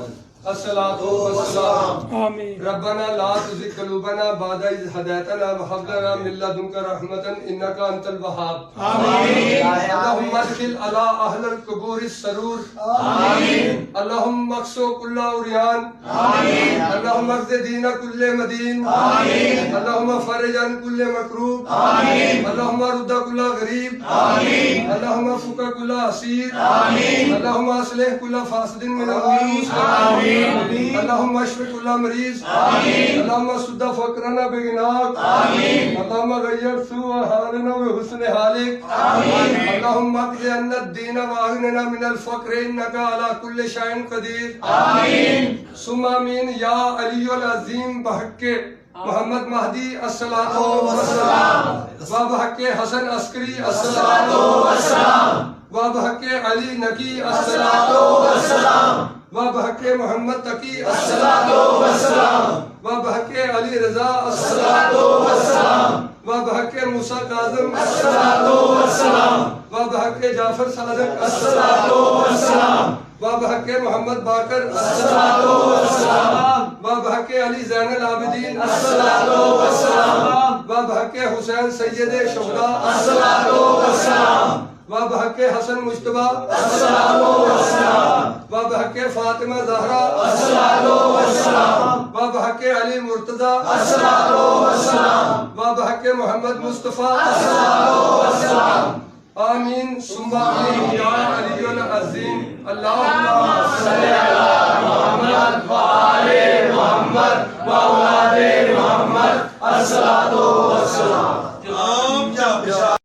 अस्सलातु वस्सलाम आमीन रब्बना ला तुज़िग़ क़ुलूबना बअद इज़ हदैतना व हब लना मिन लदुनका रहमतन इन्नका अंतल वहाब आमीन अल्लाहुम्मा अदखिल अला अहलिल क़ुबूरिस सरूर आमीन अल्लाहुम्मा अक्सो कुल्ला उरियान आमीन अल्लाहुम्मा अक़ज़ि दीना कुल्ले मदीन आमीन अल्लाहुम्मा फ़रिज अन कुल्ले मकरूब आमीन अल्लाहुम्मा रुद्दा कुल्ला गरीब आमीन अल्लाहुम्मा फुका कुल्ला असीर आमीन अल्लाहुम्मा अस्लिह कुल्ला फासिदिन मिन अल-मुस्लिमीन आमीन अल्लाहुम्मा अशफि कुल्ला मरीज आमीन अल्लाहुम्मा सुद्दा फ़क़रना बिग़िनाक आमीन अल्लाहुम्मा गय्यर सुअ हालना व हुस्न हालिक आमीन अल्लाहुम्मा अक़ज़ि अन्ना दीन व अग़निना मिनल फ़क़्र इन्नका अला कुल्लि शैइन क़दीर आमीन सुम्मा आमीन या अलीयुल अज़ीम बहक़्क़े मोहम्मद महदी अस्सलातु वस्सलाम व बहक़्क़े हसन अस्करी अस्सलातु वस्सलाम व बहक़्क़े अली नकी अस्सलातु वस्सलाम व बहक़्क़े मोहम्मद तकी अस्सलातु वस्सलाम व बहक़्क़े अली रज़ा अस्सलातु वस्सलाम व बहक़्क़े मूसा काज़िम अस्सलातु वस्सलाम व बहक़्क़े जाफ़र सादिक़ अस्सलातु वस्सलाम व बहक़्क़े मोहम्मद बाकर अस्सलातु वस्सलाम व बहक़्क़े अली ज़ैनुल आबिदीन अस्सलातु वस्सलाम व बहक़्क़े हुसैन सय्यदे शुहदा अस्सलातु वस्सलाम व बहक़्क़े हसन मुज्तबा अस्सलातु वस्सलाम व बहक़्क़े फातिमा ज़हरा अस्सलातु वस्सलाम व बहक़्क़े अली मुर्तज़ा अस्सलातु वस्सलाम व बहक़्क़े मोहम्मद मुस्तफ़ा अस्सलातु वस्सलाम आमीन सुम्मा आमीन या अलीयुल अज़ीम अल्लाहुम्मा सल्लि अला मुहम्मद व आले मुहम्मद व औलादे मुहम्मद अस्सलातु वस्सलाम